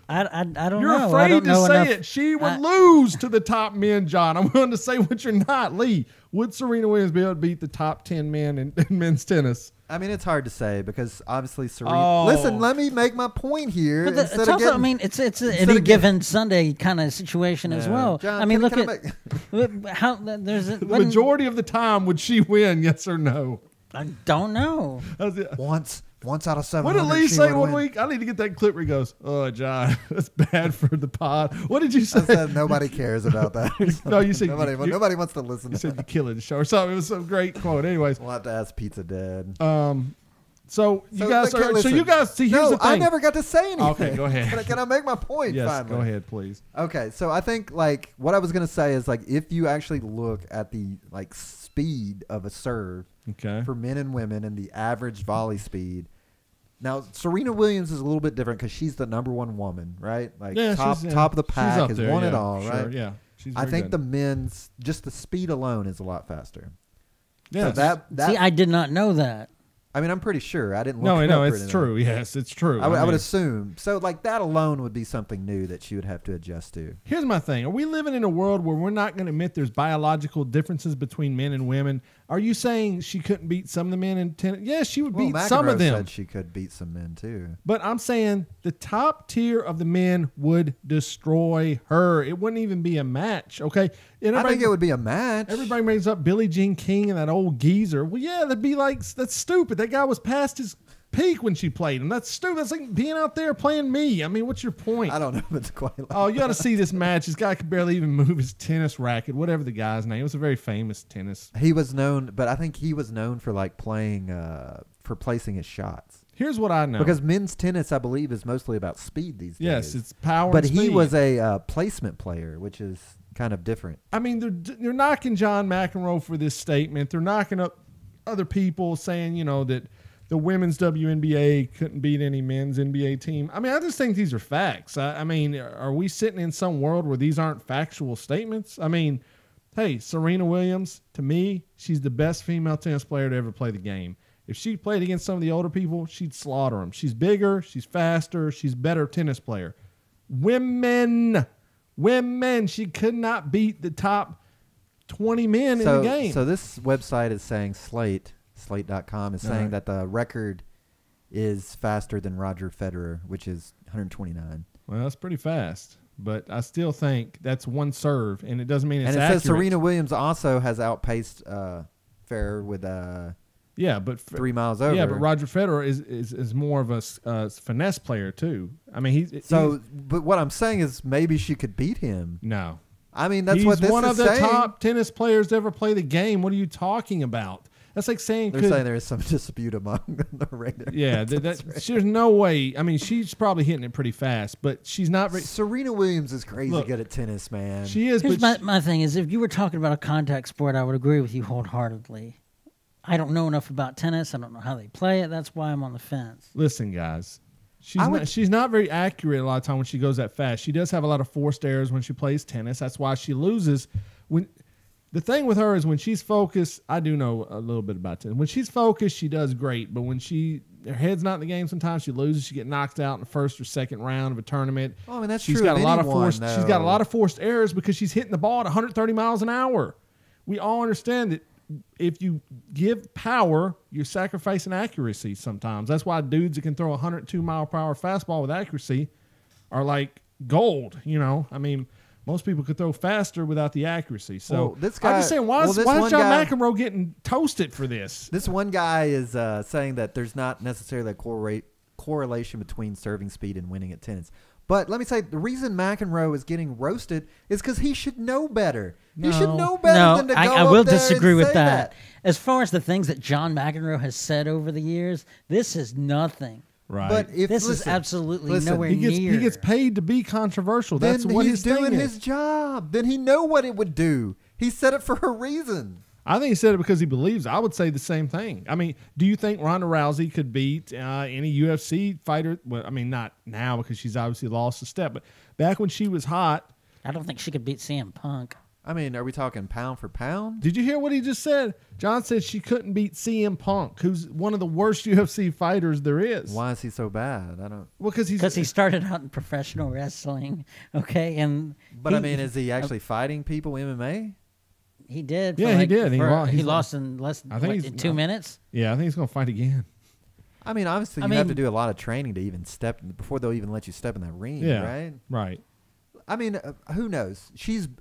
Speaker 7: I don't
Speaker 5: You're
Speaker 7: know.
Speaker 5: afraid to say
Speaker 7: enough.
Speaker 5: it. She would lose to the top men, John. I'm willing to say what you're not. Lee, would Serena Williams be able to beat the top 10 men in men's tennis?
Speaker 6: I mean, it's hard to say because obviously Serena. Listen, let me make my point here.
Speaker 7: But it's also, it's any given Sunday kind of situation as well.
Speaker 6: John,
Speaker 7: I mean, look at how there's
Speaker 5: the majority of the time. Would she win? Yes or no?
Speaker 7: I don't know.
Speaker 6: Once out of 700.
Speaker 5: What did Lee say one week? I need to get that clip where he goes, "Oh, John, that's bad for the pod." What did you say?
Speaker 6: I said nobody cares about that.
Speaker 5: No, you said
Speaker 6: nobody wants to listen.
Speaker 5: You said you killing the show or something. It was some great quote. Anyways,
Speaker 6: we'll have to ask Pizza Dad.
Speaker 5: So you guys see. Here's the thing.
Speaker 6: I never got to say anything.
Speaker 5: Okay, go ahead.
Speaker 6: Can I make my point?
Speaker 5: Yes,
Speaker 6: finally?
Speaker 5: go ahead, please.
Speaker 6: Okay, so I think what I was gonna say is if you actually look at the speed of a serve, for men and women and the average volley speed. Now, Serena Williams is a little bit different because she's the number one woman, right? Top of the pack, has won it all,
Speaker 5: sure,
Speaker 6: right?
Speaker 5: Yeah,
Speaker 6: I think the men's, just the speed alone is a lot faster.
Speaker 5: Yeah.
Speaker 6: So
Speaker 7: see, I did not know that.
Speaker 6: I mean, I'm pretty sure. I didn't look
Speaker 5: No, it's true. Yes, it's true.
Speaker 6: I would assume. So, that alone would be something new that she would have to adjust to.
Speaker 5: Here's my thing. Are we living in a world where we're not going to admit there's biological differences between men and women? Are you saying she couldn't beat some of the men in tennis? Yes, she would beat some of them.
Speaker 6: Said she could beat some men, too.
Speaker 5: But I'm saying the top tier of the men would destroy her. It wouldn't even be a match, okay?
Speaker 6: I think it would be a match.
Speaker 5: Everybody brings up Billie Jean King and that old geezer. Well, yeah, that'd be that's stupid. That guy was past his peak when she played him. That's stupid. That's like being out there playing me. I mean, what's your point?
Speaker 6: I don't know if it's quite like
Speaker 5: you got to see this match. This guy could barely even move his tennis racket, whatever the guy's name. It was a very famous tennis.
Speaker 6: He was known, but I think he was known for playing, for placing his shots.
Speaker 5: Here's what I know.
Speaker 6: Because men's tennis, I believe, is mostly about speed these days.
Speaker 5: Yes, it's power
Speaker 6: But
Speaker 5: and speed.
Speaker 6: He was a placement player, which is kind of different.
Speaker 5: I mean, they're knocking John McEnroe for this statement. They're knocking up other people saying, that the women's WNBA couldn't beat any men's NBA team. I mean, I just think these are facts. I mean, are we sitting in some world where these aren't factual statements? I mean, hey, Serena Williams, to me, she's the best female tennis player to ever play the game. If she played against some of the older people, she'd slaughter them. She's bigger, she's faster, she's a better tennis player. Women, she could not beat the top 20 men in the game.
Speaker 6: So this website is saying Slate.com is saying that the record is faster than Roger Federer, which is 129.
Speaker 5: Well, that's pretty fast. But I still think that's one serve, and it doesn't mean it's accurate.
Speaker 6: And it says Serena Williams also has outpaced Federer with 3 miles over.
Speaker 5: Yeah, but Roger Federer is more of a finesse player too. I mean,
Speaker 6: but what I'm saying is maybe she could beat him.
Speaker 5: No,
Speaker 6: I mean that's what this is saying.
Speaker 5: He's one of the top tennis players to ever play the game. What are you talking about? That's like saying
Speaker 6: they're saying there is some dispute among the raters.
Speaker 5: Yeah, there's no way. I mean, she's probably hitting it pretty fast, but she's not.
Speaker 6: Serena Williams is crazy good at tennis, man.
Speaker 5: She is.
Speaker 7: Here's my thing is, if you were talking about a contact sport, I would agree with you wholeheartedly. I don't know enough about tennis. I don't know how they play it. That's why I'm on the fence.
Speaker 5: Listen, guys, she's not very accurate a lot of time when she goes that fast. She does have a lot of forced errors when she plays tennis. That's why she loses. The thing with her is when she's focused, I do know a little bit about tennis. When she's focused, she does great. But when her head's not in the game, sometimes she loses. She gets knocked out in the first or second round of a tournament.
Speaker 6: Oh, I mean, that's
Speaker 5: she's
Speaker 6: true.
Speaker 5: Got a lot of forced. She's got a lot of forced errors because she's hitting the ball at 130 miles an hour. We all understand that if you give power, you're sacrificing accuracy sometimes. That's why dudes that can throw a 102-mile-per-hour fastball with accuracy are like gold. I mean, most people could throw faster without the accuracy. So
Speaker 6: Well, this guy-
Speaker 5: I'm just saying, why
Speaker 6: well,
Speaker 5: is
Speaker 6: this
Speaker 5: John
Speaker 6: one guy-
Speaker 5: McEnroe getting toasted for this?
Speaker 6: This one guy is saying that there's not necessarily a correlation between serving speed and winning at tennis. But let me say, the reason McEnroe is getting roasted is because he should know better. He should know better than to go
Speaker 7: I
Speaker 6: up
Speaker 7: will
Speaker 6: there
Speaker 7: disagree
Speaker 6: and
Speaker 7: with
Speaker 6: say
Speaker 7: that. As far as the things that John McEnroe has said over the years, this is nothing.
Speaker 5: Right.
Speaker 6: But if
Speaker 7: This is
Speaker 6: listen,
Speaker 7: absolutely
Speaker 6: listen,
Speaker 7: nowhere
Speaker 5: he
Speaker 7: near.
Speaker 5: gets paid to be controversial.
Speaker 6: then
Speaker 5: That's what
Speaker 6: he's
Speaker 5: his
Speaker 6: doing
Speaker 5: thing
Speaker 6: his
Speaker 5: is.
Speaker 6: job. Then he know what it would do. He said it for a reason.
Speaker 5: I think he said it because he believes. I would say the same thing. I mean, do you think Ronda Rousey could beat any UFC fighter? Well, I mean, not now because she's obviously lost a step, but back when she was hot.
Speaker 7: I don't think she could beat CM Punk.
Speaker 6: I mean, are we talking pound for pound?
Speaker 5: Did you hear what he just said? John said she couldn't beat CM Punk, who's one of the worst UFC fighters there is.
Speaker 6: Why is he so bad? I don't.
Speaker 5: Well, because
Speaker 7: Because he started out in professional wrestling, okay, and
Speaker 6: But I mean, is he actually fighting people MMA?
Speaker 7: he did.
Speaker 5: Yeah, he did. He
Speaker 7: He
Speaker 5: lost
Speaker 7: lost in less
Speaker 5: I think
Speaker 7: what,
Speaker 5: he's-
Speaker 7: in 2 minutes.
Speaker 5: Yeah, I think he's going to fight again.
Speaker 6: I mean, obviously,
Speaker 7: I
Speaker 6: you have to
Speaker 7: mean-
Speaker 6: do a lot of training to even step before they'll even let you step in that ring,
Speaker 5: Yeah.
Speaker 6: right?
Speaker 5: Right.
Speaker 6: I mean, who knows?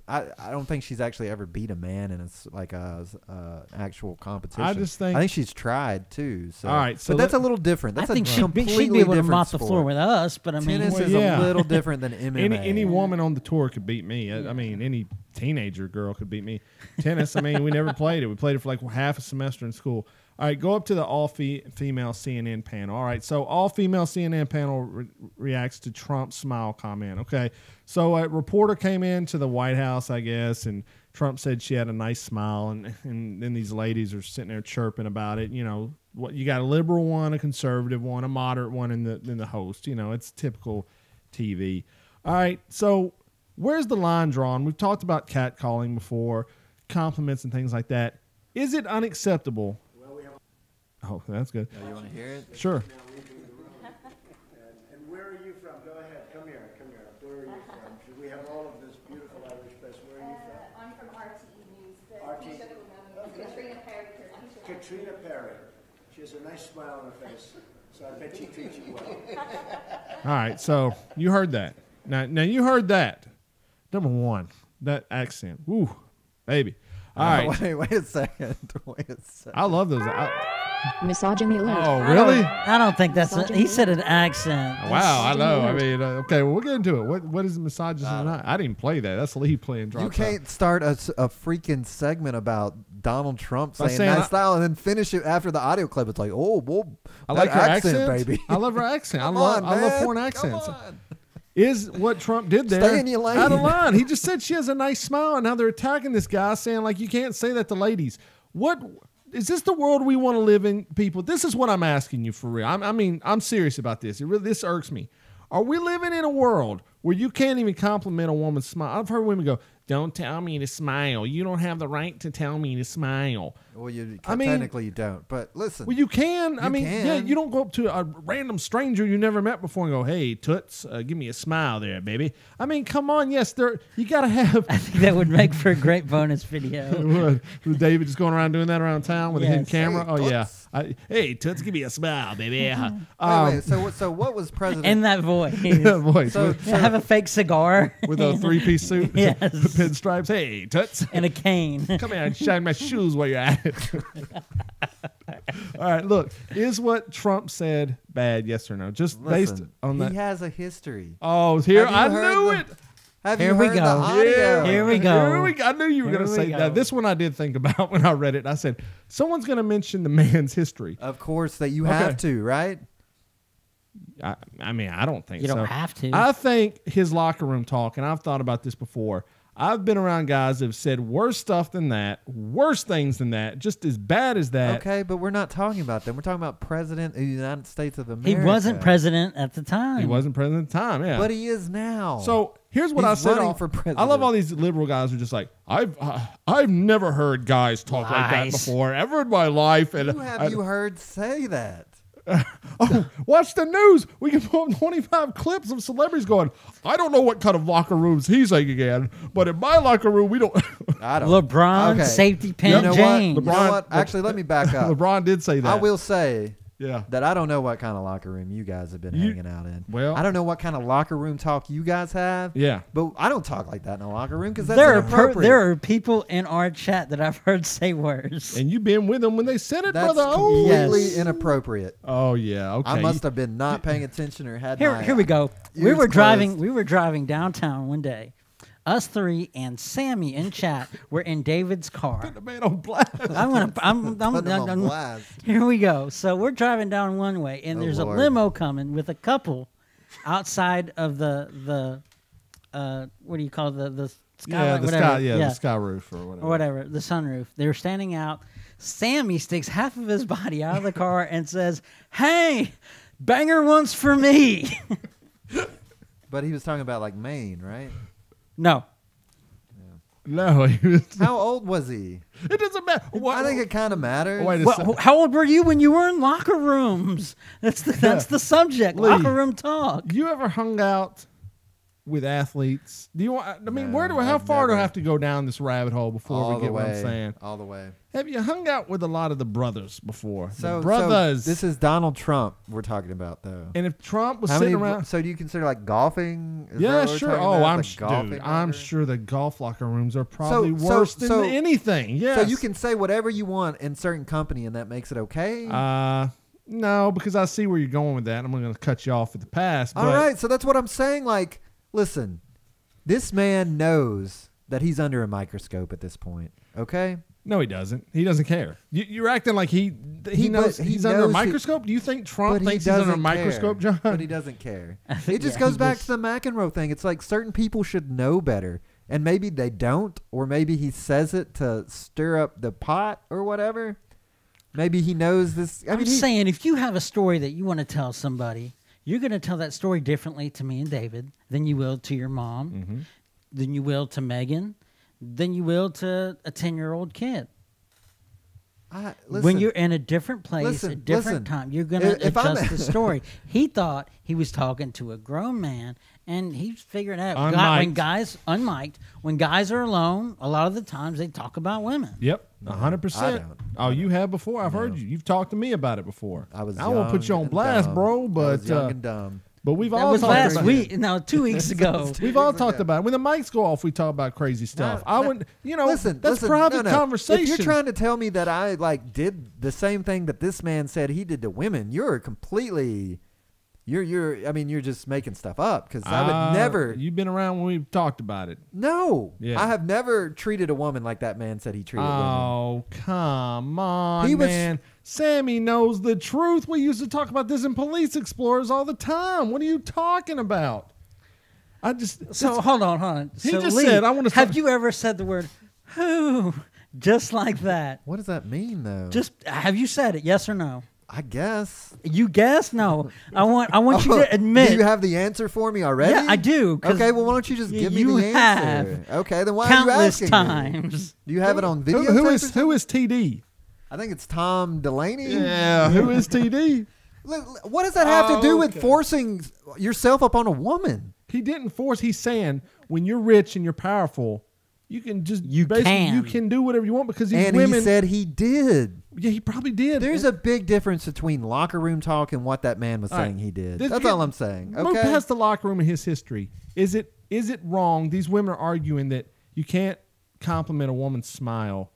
Speaker 6: I don't think she's actually ever beat a man in a actual competition.
Speaker 5: I just think-
Speaker 6: I think she's tried too. So.
Speaker 5: All right, so
Speaker 6: but that's
Speaker 5: let-
Speaker 6: a little different. That's
Speaker 7: I think
Speaker 6: a
Speaker 7: she'd be
Speaker 6: completely
Speaker 7: able to
Speaker 6: different
Speaker 7: mop the floor
Speaker 6: sport.
Speaker 7: with us, but I mean,
Speaker 6: Tennis
Speaker 5: Well,
Speaker 6: is
Speaker 5: yeah.
Speaker 6: a little different than MMA.
Speaker 5: Any woman on the tour could beat me. I mean, any teenager girl could beat me. Tennis, I mean, we never played it. We played it for like half a semester in school. All right, go up to the all-female CNN panel. All right, so all-female CNN panel reacts to Trump's smile comment. Okay, so a reporter came into the White House, I guess, and Trump said she had a nice smile, and then these ladies are sitting there chirping about it. You know, what you got a liberal one, a conservative one, a moderate one, and the host. You know, it's typical TV. All right, so where's the line drawn? We've talked about catcalling before, compliments and things like that. Is it unacceptable? Oh, that's good.
Speaker 6: You want to hear it?
Speaker 5: Sure.
Speaker 9: And where are you from? Go ahead. Come here. Where are you from? We have all of this beautiful Irish press. Where are you from?
Speaker 3: I'm from RTE News.
Speaker 9: Katrina Perry. Katrina Perry. She has a nice smile on her face, so I bet she treats you well.
Speaker 5: All right, so you heard that. Now you heard that. Number one, that accent. Woo, baby. All right.
Speaker 6: Wait a second.
Speaker 5: I love those.
Speaker 4: Misogyny alert.
Speaker 5: Oh, really?
Speaker 7: I don't think that's. He said an accent.
Speaker 5: Wow, I know. I mean, okay, well, we'll get into it. What is misogyny? I didn't play that. That's Lee playing drop.
Speaker 6: You can't start a freaking segment about Donald Trump
Speaker 5: By
Speaker 6: saying
Speaker 5: saying
Speaker 6: nice style and then finish it after the audio clip. It's like, oh, well,
Speaker 5: I like her accent,
Speaker 6: baby.
Speaker 5: I love her accent.
Speaker 6: Come
Speaker 5: I love
Speaker 6: on,
Speaker 5: foreign
Speaker 6: man.
Speaker 5: accents.
Speaker 6: Come on.
Speaker 5: Is what Trump did there
Speaker 6: Stay in your lane.
Speaker 5: out of line? He just said she has a nice smile, and now they're attacking this guy, saying like you can't say that to ladies. What is this the world we want to live in, people? This is what I'm asking you for real. I'm serious about this. This irks me. Are we living in a world where you can't even compliment a woman's smile? I've heard women go, "Don't tell me to smile. You don't have the right to tell me to smile."
Speaker 6: Well,
Speaker 5: I mean-
Speaker 6: technically you don't. But listen.
Speaker 5: Well, you can.
Speaker 6: You
Speaker 5: I mean,
Speaker 6: can.
Speaker 5: yeah, you don't go up to a random stranger you never met before and go, "Hey, toots, give me a smile there, baby." I mean, come on. Yes, you got to have.
Speaker 7: I think that would make for a great bonus video.
Speaker 5: With David just going around doing that around town with a hidden
Speaker 7: Yes.
Speaker 5: camera.
Speaker 6: Hey,
Speaker 5: Oh, yeah.
Speaker 6: toots.
Speaker 5: Hey, toots, give me a smile, baby.
Speaker 6: Wait. So what was President?
Speaker 7: In that voice.
Speaker 5: Voice
Speaker 6: So-
Speaker 5: with,
Speaker 7: Have a fake cigar.
Speaker 5: with a three-piece suit
Speaker 7: Yes.
Speaker 5: with pinstripes. Hey, toots.
Speaker 7: And a cane.
Speaker 5: Come here and shine my shoes while you're at it. All right, look. Is what Trump said bad, yes or no? Just based
Speaker 6: Listen,
Speaker 5: on that.
Speaker 6: he has a history.
Speaker 5: Oh, here.
Speaker 6: Have you
Speaker 5: I
Speaker 6: heard
Speaker 5: knew
Speaker 6: the-
Speaker 5: it.
Speaker 6: Have
Speaker 7: Here
Speaker 6: you
Speaker 7: we
Speaker 6: heard
Speaker 7: go.
Speaker 6: the audio?
Speaker 7: Here we go.
Speaker 5: I knew you were
Speaker 7: Here
Speaker 5: going to
Speaker 7: we
Speaker 5: say
Speaker 7: go.
Speaker 5: that. This one I did think about when I read it. I said, someone's going to mention the man's history.
Speaker 6: Of course that you
Speaker 5: Okay.
Speaker 6: have to, right?
Speaker 5: I mean, I don't think
Speaker 7: You
Speaker 5: so.
Speaker 7: don't have to.
Speaker 5: I think his locker room talk, and I've thought about this before. I've been around guys that have said worse stuff than that, worse things than that, just as bad as that.
Speaker 6: Okay, but we're not talking about them. We're talking about President of the United States of
Speaker 7: He
Speaker 6: America.
Speaker 7: wasn't president at the time.
Speaker 5: He wasn't president at the time, yeah.
Speaker 6: But he is now.
Speaker 5: So here's what
Speaker 6: He's
Speaker 5: I said.
Speaker 6: running for president.
Speaker 5: I love all these liberal guys who are just like, I've never heard guys talk like that
Speaker 7: Lies.
Speaker 5: before ever in my life. And
Speaker 6: Who have you heard say that?
Speaker 5: Oh, watch the news. We can pull up 25 clips of celebrities going, I don't know what kind of locker rooms he's hanging in, but in my locker room, we don't.
Speaker 6: I don't.
Speaker 7: LeBron,
Speaker 6: Okay.
Speaker 7: safety
Speaker 6: You
Speaker 7: pin
Speaker 6: know
Speaker 7: James.
Speaker 6: what? You know what? Actually, let me back up.
Speaker 5: LeBron did say that.
Speaker 6: I will say
Speaker 5: Yeah.
Speaker 6: That I don't know what kind of locker room you guys have been hanging out in.
Speaker 5: Well,
Speaker 6: I don't know what kind of locker room talk you guys have.
Speaker 5: Yeah.
Speaker 6: But I don't talk like that in a locker room because that's inappropriate.
Speaker 7: There are people in our chat that I've heard say worse.
Speaker 5: And you've been with them when they said it,
Speaker 6: that's
Speaker 5: brother.
Speaker 6: completely inappropriate.
Speaker 5: Oh yeah. Okay.
Speaker 6: I must have been not paying attention or had
Speaker 7: Here we go. We were driving downtown one day. Us three and Sammy in chat were in David's car.
Speaker 5: Put the man on blast.
Speaker 6: I'm on blast.
Speaker 7: Here we go. So we're driving down one way, and there's
Speaker 6: Lord.
Speaker 7: a limo coming with a couple outside of the what do you call it? the skylight?
Speaker 5: The sky roof or whatever.
Speaker 7: The sunroof. They were standing out. Sammy sticks half of his body out of the car and says, "Hey, banger once for me."
Speaker 6: But he was talking about like Maine, right?
Speaker 7: No.
Speaker 5: No. He was,
Speaker 6: how old was he?
Speaker 5: It doesn't matter.
Speaker 6: I think it kind of matters.
Speaker 7: How old were you when you were in locker rooms? That's the subject.
Speaker 5: Lee,
Speaker 7: locker room talk.
Speaker 5: You ever hung out with athletes? Do you want? I mean, how far do I have to go down this rabbit hole before we get what I'm saying?
Speaker 6: All the way.
Speaker 5: Have you hung out with a lot of the brothers before?
Speaker 6: So
Speaker 5: brothers.
Speaker 6: So this is Donald Trump we're talking about, though.
Speaker 5: And if Trump was sitting around,
Speaker 6: so do you consider like golfing?
Speaker 5: Yeah, sure. Oh, I'm sure the golf locker rooms are probably worse than anything. Yes.
Speaker 6: So you can say whatever you want in certain company, and that makes it okay.
Speaker 5: No, because I see where you're going with that. I'm going to cut you off at the pass.
Speaker 6: All right, so that's what I'm saying. Like, listen, this man knows that he's under a microscope at this point. Okay.
Speaker 5: No, he doesn't. He doesn't care. You're acting like he knows he's under a microscope. Do you think Trump thinks he's under a microscope, John?
Speaker 6: But he doesn't care. It just goes back to the McEnroe thing. It's like certain people should know better, and maybe they don't, or maybe he says it to stir up the pot or whatever. Maybe he knows this.
Speaker 7: I'm saying if you have a story that you want to tell somebody, you're going to tell that story differently to me and David than you will to your mom, than you will to Megan, than you will to a 10-year-old kid. When you're in a different place, a different time, you're going to adjust the story. He thought he was talking to a grown man, and he's figuring out when guys are alone, a lot of the times they talk about women.
Speaker 5: Yep, 100%. Oh, you have before? I've heard you. You've talked to me about it before. I won't put you on blast, bro, but
Speaker 6: I was young and dumb.
Speaker 5: But we've all talked about
Speaker 7: last week. No, 2 weeks ago.
Speaker 5: We've all talked about it. When the mics go off, we talk about crazy stuff. I wouldn't, listen, that's private conversation.
Speaker 6: If you're trying to tell me that I did the same thing that this man said he did to women, you're completely, you're just making stuff up because I would never.
Speaker 5: You've been around when we've talked about it.
Speaker 6: No, I have never treated a woman like that man said he treated women.
Speaker 5: Oh, come on, man. Sammy knows the truth. We used to talk about this in Police Explorers all the time. What are you talking about?
Speaker 7: Hold on.
Speaker 5: He just said, "I want to."
Speaker 7: Have you ever said the word "who" just like that?
Speaker 6: What does that mean, though?
Speaker 7: Just have you said it? Yes or no?
Speaker 6: I guess.
Speaker 7: You guess? No. I want you to admit.
Speaker 6: Do you have the answer for me already?
Speaker 7: Yeah, I do.
Speaker 6: Okay, well, why don't you just give me the answer? Okay, then why are you asking
Speaker 7: times.
Speaker 6: Do you have it on video?
Speaker 5: Who is TD?
Speaker 6: I think it's Tom Delaney.
Speaker 5: Yeah, who is TD?
Speaker 6: What does that have to do with forcing yourself up on a woman?
Speaker 5: He didn't force. He's saying when you're rich and you're powerful, you can just you can do whatever you want because these women.
Speaker 6: He said he did.
Speaker 5: Yeah, he probably did.
Speaker 6: There's a big difference between locker room talk and what that man was saying he did. That's all I'm saying. Okay.
Speaker 5: Move past the locker room and his history. Is it wrong? These women are arguing that you can't compliment a woman's smile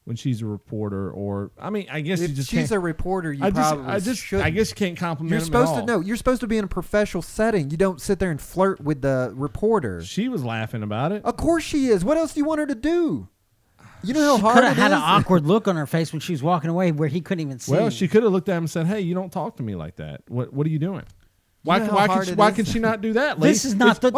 Speaker 5: when she's a reporter, or I guess
Speaker 6: if
Speaker 5: you just
Speaker 6: she's a reporter, you probably shouldn't.
Speaker 5: I guess you can't compliment.
Speaker 6: You're supposed to know. You're supposed to be in a professional setting. You don't sit there and flirt with the reporter.
Speaker 5: She was laughing about it.
Speaker 6: Of course she is. What else do you want her to do? You know how hard it is?
Speaker 7: She could have had an awkward look on her face when she was walking away, where he couldn't even see.
Speaker 5: Well, she could have looked at him and said, "Hey, you don't talk to me like that. What are you doing?" Why can she not do that, Lee?
Speaker 7: This is not the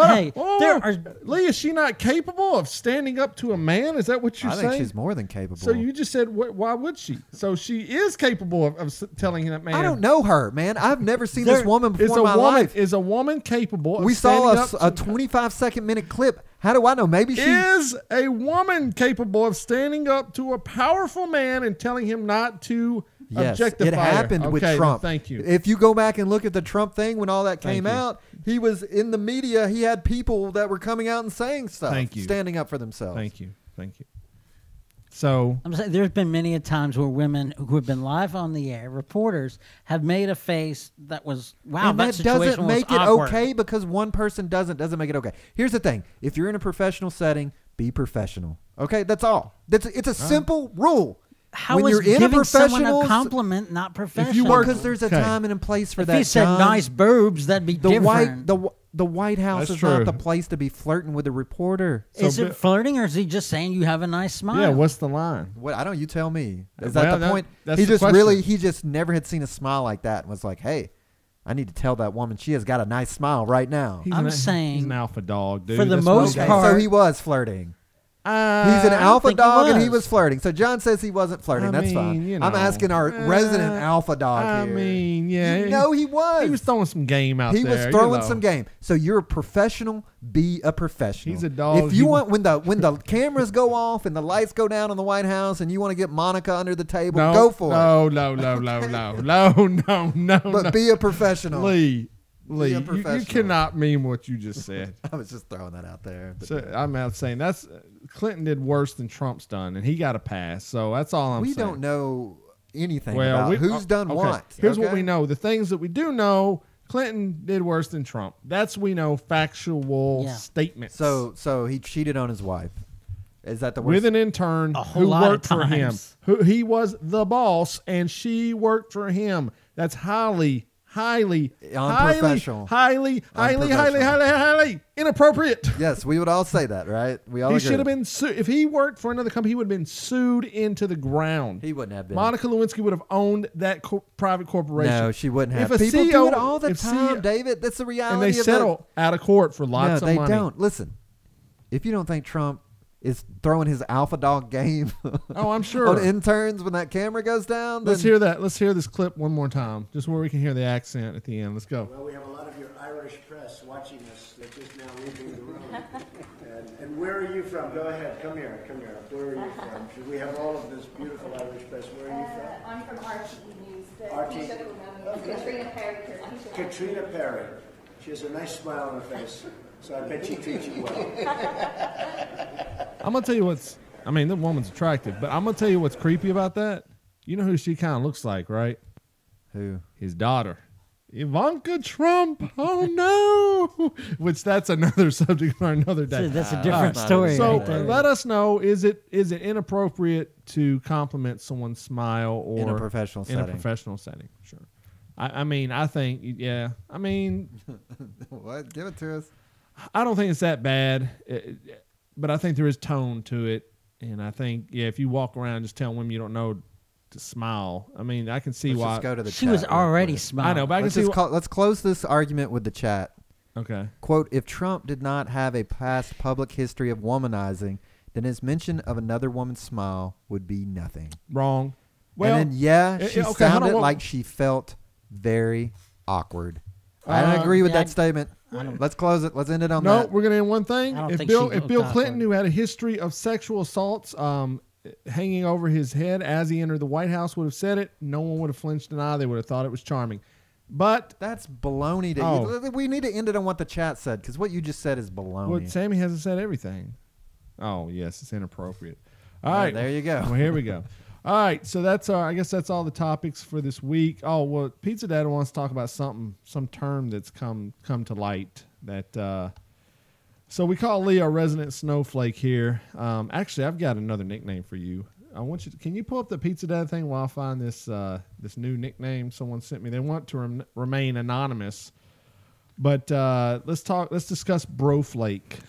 Speaker 5: Lee, is she not capable of standing up to a man? Is that what you're saying?
Speaker 6: I think she's more than capable.
Speaker 5: So you just said, why would she? So she is capable of telling that man.
Speaker 6: I don't know her, man. I've never seen this woman before in my life.
Speaker 5: Is a woman capable of
Speaker 6: We saw a 25-second clip. How do I know? Maybe she
Speaker 5: is a woman capable of standing up to a powerful man and telling him not to objectify
Speaker 6: it happened with Trump.
Speaker 5: Thank you.
Speaker 6: If you go back and look at the Trump thing when all that came out, he was in the media. He had people that were coming out and saying stuff, standing up for themselves.
Speaker 5: Thank you. So
Speaker 7: I'm saying there's been many a times where women who have been live on the air, reporters, have made a face that was, wow,
Speaker 6: and that doesn't make it okay because one person doesn't make it okay. Here's the thing. If you're in a professional setting, be professional. Okay? That's all. It's a simple rule.
Speaker 7: How
Speaker 6: when
Speaker 7: is
Speaker 6: you're in
Speaker 7: giving
Speaker 6: a
Speaker 7: someone a compliment not professional?
Speaker 5: If you work,
Speaker 6: because there's a time and a place for
Speaker 7: if
Speaker 6: that. If
Speaker 7: he said nice boobs, that'd be different.
Speaker 6: The White House is not the place to be flirting with a reporter.
Speaker 7: Is it flirting, or is he just saying you have a nice smile?
Speaker 5: Yeah, what's the line?
Speaker 6: What I don't. You tell me. Is that the point?
Speaker 5: That's
Speaker 6: he
Speaker 5: the
Speaker 6: just
Speaker 5: question.
Speaker 6: he just never had seen a smile like that and was like, hey, I need to tell that woman she has got a nice smile right now.
Speaker 5: He's an alpha dog, dude.
Speaker 7: For the most part,
Speaker 6: so he was flirting. He's an alpha dog and he was flirting. So John says he wasn't flirting. That's fine.
Speaker 5: You know,
Speaker 6: I'm asking our resident alpha dog here.
Speaker 5: I mean, yeah.
Speaker 6: You know he was.
Speaker 5: He was throwing some game out there.
Speaker 6: He was throwing some game. So you're a professional. Be a professional.
Speaker 5: He's a dog.
Speaker 6: If you want, when the cameras go off and the lights go down in the White House and you want to get Monica under the table, go for it.
Speaker 5: No.
Speaker 6: But be a professional.
Speaker 5: Lee, you cannot mean what you just said.
Speaker 6: I was just throwing that out there.
Speaker 5: So I'm out saying Clinton did worse than Trump's done, and he got a pass. So that's all I'm saying.
Speaker 6: We don't know anything about who's done what.
Speaker 5: Here's what we know. The things that we do know, Clinton did worse than Trump. That's, we know, factual statements.
Speaker 6: So he cheated on his wife. Is that the worst?
Speaker 5: With an intern who worked for him. He was the boss, and she worked for him. That's highly
Speaker 6: unprofessional.
Speaker 5: Highly inappropriate.
Speaker 6: Yes, we would all say that, right? We all
Speaker 5: He
Speaker 6: agree.
Speaker 5: should have been sued. If he worked for another company, he would have been sued into the ground.
Speaker 6: He wouldn't have been.
Speaker 5: Monica Lewinsky would have owned that private corporation.
Speaker 6: No, she wouldn't have.
Speaker 5: If a
Speaker 6: People
Speaker 5: CEO,
Speaker 6: do it all the time, David. That's the reality.
Speaker 5: And they settle out of court for lots of money.
Speaker 6: No, they don't. Listen, if you don't think Trump is throwing his alpha dog game
Speaker 5: I'm sure.
Speaker 6: on interns when that camera goes down.
Speaker 5: Let's hear that. Let's hear this clip one more time, just where we can hear the accent at the end. Let's go.
Speaker 9: Well, we have a lot of your Irish press watching us. They're just now leaving the room. And where are you from? Go ahead. Come here. Where are you from? Should we have all of this beautiful Irish press? Where are you from?
Speaker 3: I'm from RTE News.
Speaker 9: Katrina Perry. Katrina Perry. She has a nice smile on her face. So I bet she treats you well.
Speaker 5: I'm going to tell you the woman's attractive, but I'm going to tell you what's creepy about that. You know who she kind of looks like, right?
Speaker 6: Who?
Speaker 5: His daughter. Ivanka Trump. Oh, no. Which that's another subject for another day.
Speaker 7: So that's a different story.
Speaker 5: So let us know, is it inappropriate to compliment someone's smile or
Speaker 6: in a professional
Speaker 5: setting? Sure. I think, yeah.
Speaker 6: What? Give it to us.
Speaker 5: I don't think it's that bad, but I think there is tone to it. And I think, if you walk around just telling women you don't know to smile, I can see why.
Speaker 6: Just go to the
Speaker 7: she
Speaker 6: chat
Speaker 7: was already smiling.
Speaker 5: I know, but I can see
Speaker 6: let's close this argument with the chat.
Speaker 5: Okay.
Speaker 6: Quote, if Trump did not have a past public history of womanizing, then his mention of another woman's smile would be nothing.
Speaker 5: Wrong. Well,
Speaker 6: and then, she sounded like she felt very awkward. I agree with that statement. Let's close it. Let's end it on that.
Speaker 5: No, we're going to end one thing. If Bill Clinton, who had a history of sexual assaults hanging over his head as he entered the White House, would have said it, no one would have flinched an eye. They would have thought it was charming. But
Speaker 6: that's baloney. We need to end it on what the chat said, because what you just said is baloney.
Speaker 5: Well, Sammy hasn't said everything. Oh, yes, it's inappropriate. All right.
Speaker 6: There you go.
Speaker 5: Well, here we go. All right, so I guess that's all the topics for this week. Oh, well, Pizza Dad wants to talk about some term that's come to light that. So we call Lee our resident snowflake here. Actually, I've got another nickname for you. Can you pull up the Pizza Dad thing while I find this new nickname someone sent me? They want to remain anonymous, but let's discuss Broflake.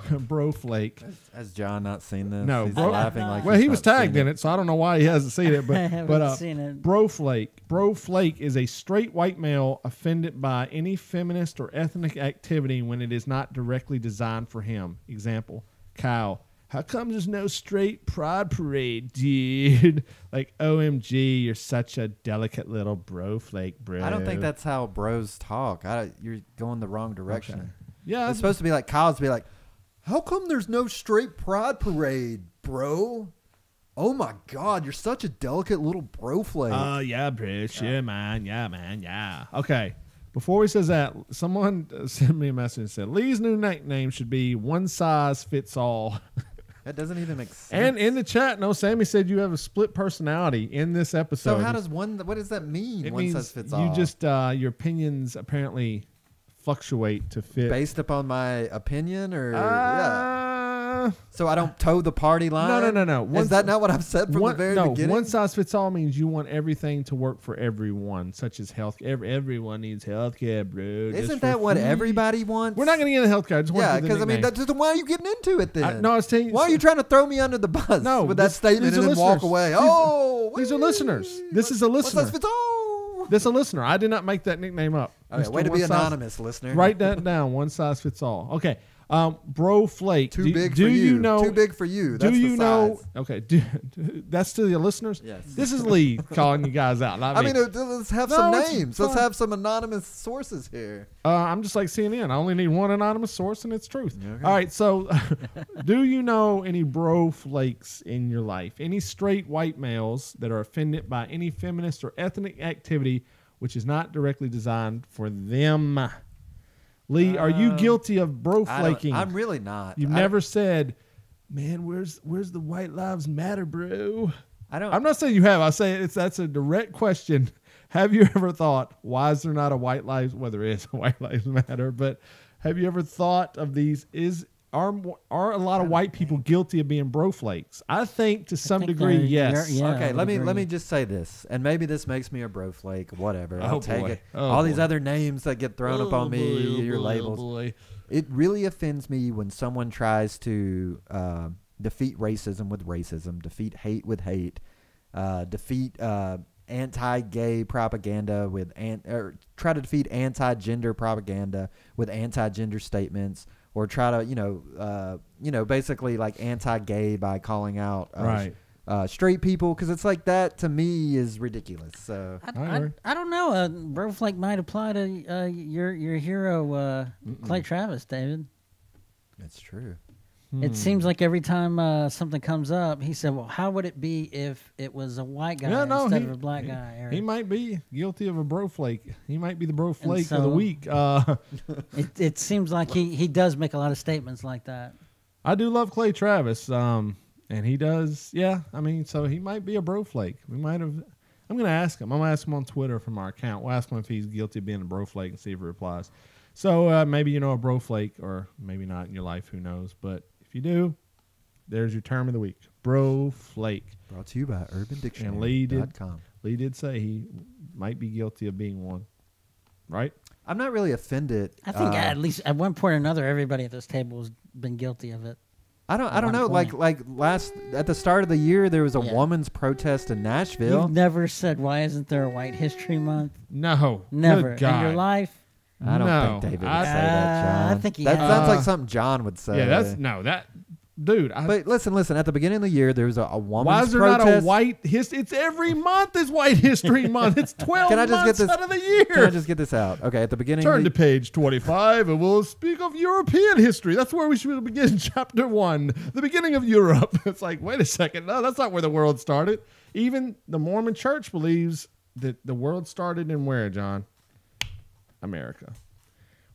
Speaker 5: Broflake.
Speaker 6: Has John not seen this?
Speaker 5: No,
Speaker 6: he's laughing like.
Speaker 5: Well, he was tagged in it, so I don't know why he hasn't seen it. But
Speaker 7: I haven't seen it.
Speaker 5: Broflake is a straight white male offended by any feminist or ethnic activity when it is not directly designed for him. Example: Kyle. How come there's no straight pride parade, dude? Like, OMG, you're such a delicate little broflake, bro.
Speaker 6: I don't think that's how bros talk. You're going the wrong direction.
Speaker 5: Okay. Yeah,
Speaker 6: it's supposed to be like Kyle's be like, how come there's no straight pride parade, bro? Oh my God, you're such a delicate little broflake.
Speaker 5: Oh, yeah, bitch. Yeah, man. Yeah, man. Yeah. Okay. Before he says that, someone sent me a message and said, Lee's new nickname should be one size fits all.
Speaker 6: That doesn't even make sense.
Speaker 5: And in the chat, no, Sammy said you have a split personality in this episode.
Speaker 6: So how does what does that mean?
Speaker 5: It
Speaker 6: one
Speaker 5: means
Speaker 6: size fits all.
Speaker 5: you just, your opinions apparently fluctuate to fit.
Speaker 6: Based upon my opinion or yeah. So I don't toe the party line?
Speaker 5: No.
Speaker 6: Is that not what I've said from the very beginning?
Speaker 5: One size fits all means you want everything to work for everyone, such as health. Everyone needs health care, bro.
Speaker 6: Isn't that what everybody wants?
Speaker 5: We're not going to get into health care.
Speaker 6: Because I mean, that's just, why are you getting into it then?
Speaker 5: I was telling you.
Speaker 6: Why are you trying to throw me under the bus with that statement and then walk away? These
Speaker 5: are listeners. This is a listener.
Speaker 6: One size fits all.
Speaker 5: This is a listener. I did not make that nickname up.
Speaker 6: Okay, way to be anonymous, listener.
Speaker 5: Write that down. One size fits all. Okay. Bro Flake.
Speaker 6: Too big for you.
Speaker 5: You know,
Speaker 6: too big for you. That's
Speaker 5: do you
Speaker 6: the
Speaker 5: know?
Speaker 6: size.
Speaker 5: Okay. That's to the listeners?
Speaker 6: Yes.
Speaker 5: This is Lee calling you guys out. Not me.
Speaker 6: Let's have some names. Let's have some anonymous sources here.
Speaker 5: I'm just like CNN. I only need one anonymous source, and it's truth.
Speaker 6: Okay.
Speaker 5: All right. So, do you know any bro flakes in your life? Any straight white males that are offended by any feminist or ethnic activity which is not directly designed for them? Lee, are you guilty of bro flaking?
Speaker 6: I'm really not.
Speaker 5: You've never said, man, where's the white lives matter, bro? I'm not saying you have. I say that's a direct question. Have you ever thought, why is there not a white lives, whether it is a white lives matter, but have you ever thought of these? Are a lot of white people guilty of being bro flakes? I think to some degree, yes.
Speaker 6: Okay, let me just say this, and maybe this makes me a bro flake. Whatever, I'll take it. All these other names that get thrown up on me, your labels. It really offends me when someone tries to defeat racism with racism, defeat hate with hate, defeat anti-gay propaganda with or try to defeat anti-gender propaganda with anti-gender statements. Or try to, basically like anti-gay by calling out straight people, because it's like that to me is ridiculous. So
Speaker 7: I don't know. Bro flake might apply to your hero Clay Travis, David.
Speaker 6: That's true.
Speaker 7: It seems like every time something comes up, he said, well, how would it be if it was a white guy instead of a black guy?
Speaker 5: He might be guilty of a bro flake. He might be the bro flake of the week.
Speaker 7: It seems like he does make a lot of statements like that.
Speaker 5: I do love Clay Travis, and he does. Yeah, I mean, so he might be a bro flake. We might have. I'm going to ask him. I'm going to ask him on Twitter from our account. We'll ask him if he's guilty of being a bro flake and see if he replies. So maybe you know a bro flake, or maybe not in your life. Who knows? But if you do, there's your term of the week. Bro flake.
Speaker 6: Brought to you by UrbanDictionary.com.
Speaker 5: And Lee did say he might be guilty of being one. Right?
Speaker 6: I'm not really offended.
Speaker 7: I think at least at one point or another, everybody at this table has been guilty of it.
Speaker 6: I don't know. Point. Like at the start of the year, there was a woman's protest in Nashville.
Speaker 7: You've never said, why isn't there a White History Month?
Speaker 5: No.
Speaker 7: Never. In your life?
Speaker 6: I don't think David would say that, John.
Speaker 7: I think
Speaker 6: that sounds like something John would say.
Speaker 5: Yeah, dude.
Speaker 6: But listen. At the beginning of the year, there was a woman's
Speaker 5: protest. Why is there not a white history? It's every month is White History Month. It's 12 months out of the year.
Speaker 6: Can I just get this out? Okay, at the beginning.
Speaker 5: Turn to page 25, and we'll speak of European history. That's where we should begin. Chapter 1, the beginning of Europe. It's like, wait a second. No, that's not where the world started. Even the Mormon Church believes that the world started in where, John? America.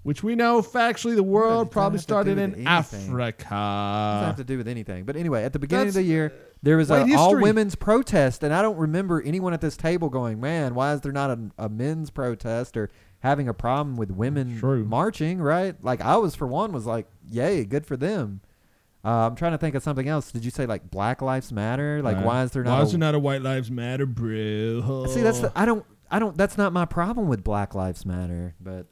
Speaker 5: Which we know factually the world probably started in Africa. It
Speaker 6: doesn't have to do with anything. But anyway, at the beginning of the year, there was an all-women's protest, and I don't remember anyone at this table going, man, why is there not a men's protest or having a problem with women marching, right? Like I was, for one, was like, yay, good for them. I'm trying to think of something else. Did you say like Black Lives Matter? Like why is there not
Speaker 5: a White Lives Matter, bro?
Speaker 6: See, that's not my problem with Black Lives Matter, but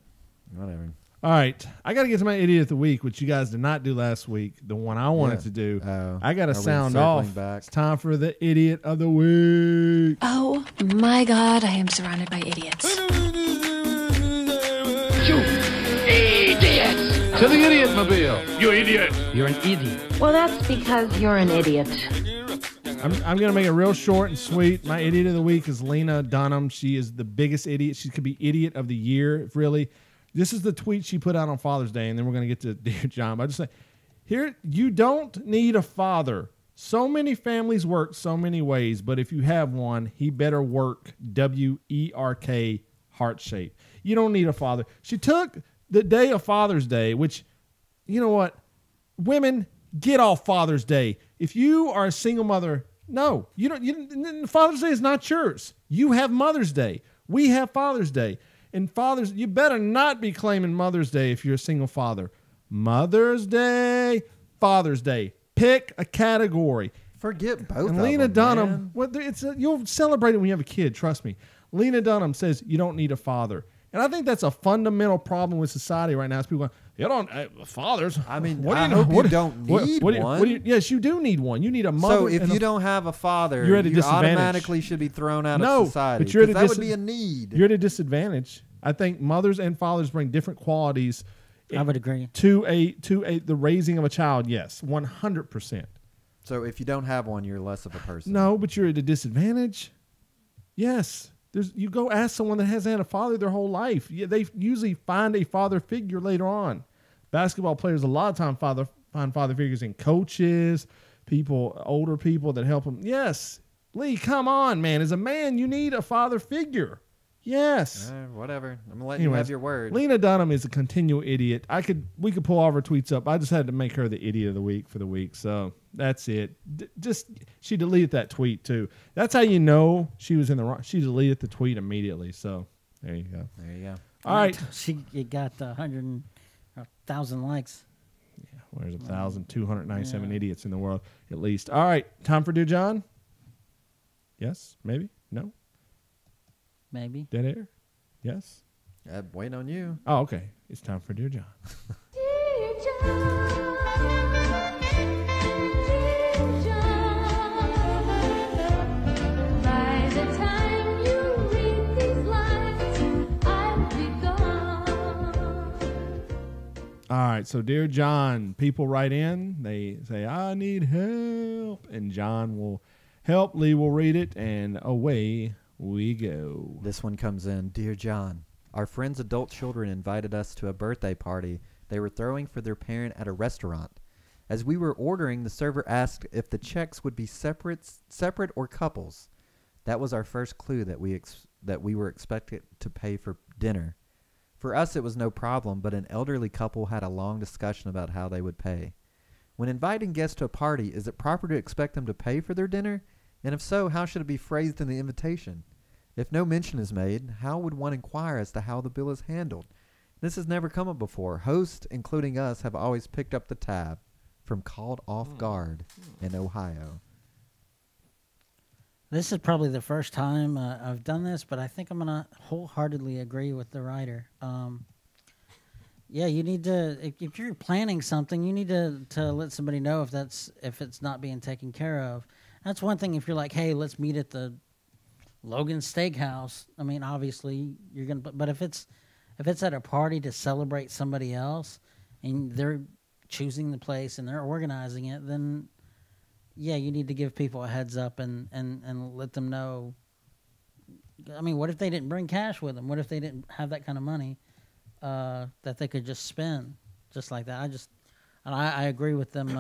Speaker 6: whatever.
Speaker 5: All right. I got to get to my Idiot of the Week, which you guys did not do last week. The one I wanted to do. I got to sound off. It's time for the Idiot of the Week.
Speaker 4: Oh, my God. I am surrounded by idiots.
Speaker 1: You idiots! To the Idiot Mobile. You idiot.
Speaker 2: You're an idiot.
Speaker 10: Well, that's because you're an idiot.
Speaker 5: I'm going to make it real short and sweet. My Idiot of the Week is Lena Dunham. She is the biggest idiot. She could be Idiot of the Year, really. This is the tweet she put out on Father's Day, and then we're going to get to Dear John. But I just say, here, you don't need a father. So many families work so many ways, but if you have one, he better work WERK heart shape. You don't need a father. She took the day of Father's Day, which, you know what? Women, get off Father's Day. If you are a single mother, no, you don't. Father's Day is not yours. You have Mother's Day. We have Father's Day. And fathers, you better not be claiming Mother's Day if you're a single father. Mother's Day, Father's Day. Pick a category.
Speaker 6: Forget both
Speaker 5: and
Speaker 6: of
Speaker 5: Lena
Speaker 6: them,
Speaker 5: Dunham, you'll celebrate it when you have a kid, trust me. Lena Dunham says you don't need a father. And I think that's a fundamental problem with society right now. Is people going, you don't, fathers.
Speaker 6: I mean, I hope you don't need one.
Speaker 5: Yes, you do need one. You need a mother.
Speaker 6: So if you don't have a father,
Speaker 5: you're at a
Speaker 6: you
Speaker 5: disadvantage.
Speaker 6: Automatically should be thrown out of society.
Speaker 5: But that
Speaker 6: would be a need.
Speaker 5: You're at a disadvantage. I think mothers and fathers bring different qualities.
Speaker 7: I would agree.
Speaker 5: To the raising of a child, yes, 100%.
Speaker 6: So if you don't have one, you're less of a person.
Speaker 5: No, but you're at a disadvantage. Yes. You go ask someone that hasn't had a father their whole life. They usually find a father figure later on. Basketball players a lot of time find father figures in coaches, older people that help them. Yes. Lee, come on, man. As a man, you need a father figure. Yes.
Speaker 6: Whatever. I'm letting you have your word.
Speaker 5: Lena Dunham is a continual idiot. We could pull all of her tweets up. I just had to make her the idiot of the week for the week. So that's it. She deleted that tweet too. That's how you know she was in the wrong. She deleted the tweet immediately. So there you go.
Speaker 6: There you go.
Speaker 5: All right.
Speaker 7: It got 100,000 likes.
Speaker 5: Yeah. Well, there's 1,297 idiots in the world at least. All right. Time for Dear John? Yes? Maybe? No?
Speaker 7: Maybe.
Speaker 5: Dead air? Yes?
Speaker 6: I'm waiting on you.
Speaker 5: Oh, okay. It's time for Dear John.
Speaker 3: Dear John, dear John, by the time you read these lines, I'll be gone.
Speaker 5: All right, so Dear John, people write in. They say, I need help. And John will help. Lee will read it, and away we go.
Speaker 6: This one comes in. Dear John, our friend's adult children invited us to a birthday party they were throwing for their parent at a restaurant. As we were ordering, the server asked if the checks would be separate or couples. That was our first clue that we were expected to pay for dinner. For us, it was no problem, but an elderly couple had a long discussion about how they would pay. When inviting guests to a party, is it proper to expect them to pay for their dinner? And if so, how should it be phrased in the invitation? If no mention is made, how would one inquire as to how the bill is handled? This has never come up before. Hosts, including us, have always picked up the tab. From Called Off Guard in Ohio.
Speaker 7: This is probably the first time I've done this, but I think I'm going to wholeheartedly agree with the writer. Yeah, you need to, if you're planning something, you need to let somebody know if it's not being taken care of. That's one thing. If you're like, hey, let's meet at the Logan Steakhouse. I mean, obviously you're gonna. But if it's at a party to celebrate somebody else, and they're choosing the place and they're organizing it, then yeah, you need to give people a heads up and let them know. I mean, what if they didn't bring cash with them? What if they didn't have that kind of money that they could just spend just like that? I agree with them.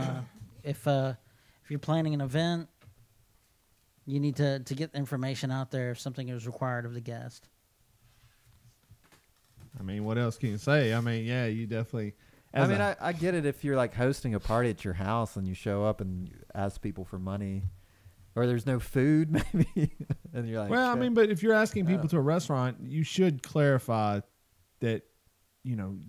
Speaker 7: If you're planning an event, you need to get information out there if something is required of the guest.
Speaker 5: I mean, what else can you say? I mean, yeah, you definitely.
Speaker 6: I get it if you're like hosting a party at your house and you show up and you ask people for money, or there's no food maybe, and you're like,
Speaker 5: well, I mean, but if you're asking people to a restaurant, you should clarify that,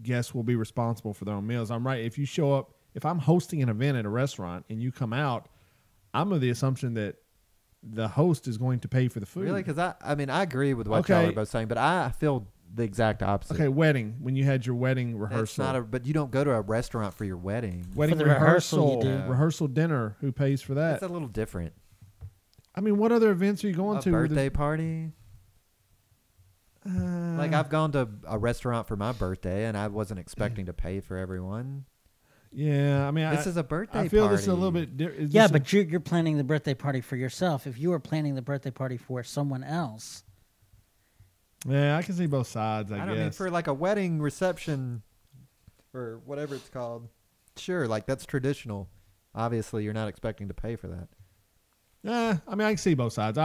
Speaker 5: guests will be responsible for their own meals. I'm right. If you show up, if I'm hosting an event at a restaurant and you come out, I'm of the assumption that the host is going to pay for the food.
Speaker 6: Really? Because I agree with what y'all are both saying, but I feel the exact opposite.
Speaker 5: Okay, wedding. When you had your wedding rehearsal.
Speaker 6: But you don't go to a restaurant for your wedding.
Speaker 5: Wedding
Speaker 7: for the rehearsal, you do.
Speaker 5: Rehearsal dinner. Who pays for that?
Speaker 6: It's a little different.
Speaker 5: I mean, what other events are you going to?
Speaker 6: A birthday party. Like I've gone to a restaurant for my birthday, and I wasn't expecting to pay for everyone.
Speaker 5: Yeah, I mean,
Speaker 6: this is a birthday party.
Speaker 5: I feel this is a little bit different.
Speaker 7: Yeah, but you're planning the birthday party for yourself. If you were planning the birthday party for someone else.
Speaker 5: Yeah, I can see both sides, I guess.
Speaker 6: I mean, for like a wedding reception or whatever it's called, sure, like that's traditional. Obviously, you're not expecting to pay for that.
Speaker 5: Yeah, I mean, I can see both sides.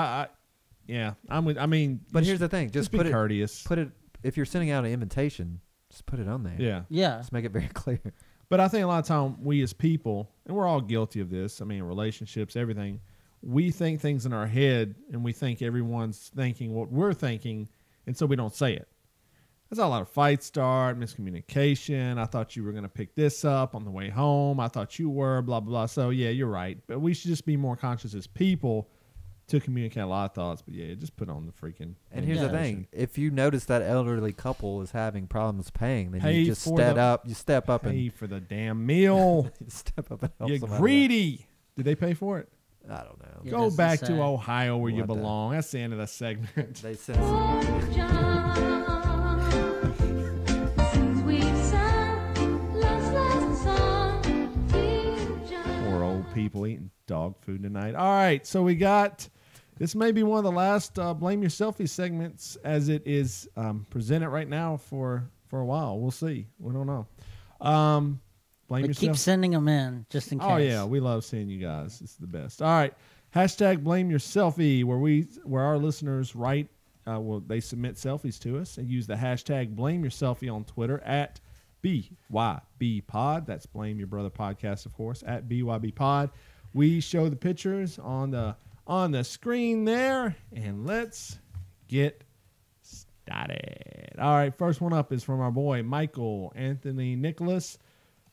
Speaker 5: Yeah, I'm with. I mean,
Speaker 6: but here's the thing: just
Speaker 5: be courteous.
Speaker 6: Put it if you're sending out an invitation, just put it on there.
Speaker 5: Yeah,
Speaker 7: yeah.
Speaker 6: Just make it very clear.
Speaker 5: But I think a lot of time we as people, and we're all guilty of this. I mean, relationships, everything. We think things in our head, and we think everyone's thinking what we're thinking, and so we don't say it. There's a lot of fights start, miscommunication. I thought you were going to pick this up on the way home. I thought you were, blah, blah, blah. So, yeah, you're right. But we should just be more conscious as people to communicate a lot of thoughts. But, yeah, just put on the freaking...
Speaker 6: And here's the thing. If you notice that elderly couple is having problems paying, then you just step up and...
Speaker 5: Pay for the damn meal.
Speaker 6: Step up and help
Speaker 5: You're
Speaker 6: somebody
Speaker 5: greedy. Did they pay for it?
Speaker 6: I don't know.
Speaker 7: Yeah,
Speaker 5: Go back to Ohio where you belong. That's the end of the segment.
Speaker 6: They sent
Speaker 5: Poor old people eating dog food tonight. All right, so we got... This may be one of the last Blame Your Selfie segments as it is presented right now for a while. We'll see. We don't know.
Speaker 7: Keep sending them in just in case.
Speaker 5: Oh, yeah. We love seeing you guys. It's the best. All right. Hashtag Blame Your Selfie, where our listeners write, they submit selfies to us and use the hashtag Blame Your Selfie on Twitter at BYBPod. That's Blame Your Brother Podcast, of course, at BYBPod. We show the pictures on the screen there, and let's get started. All right. First one up is from our boy, Michael Anthony Nicholas.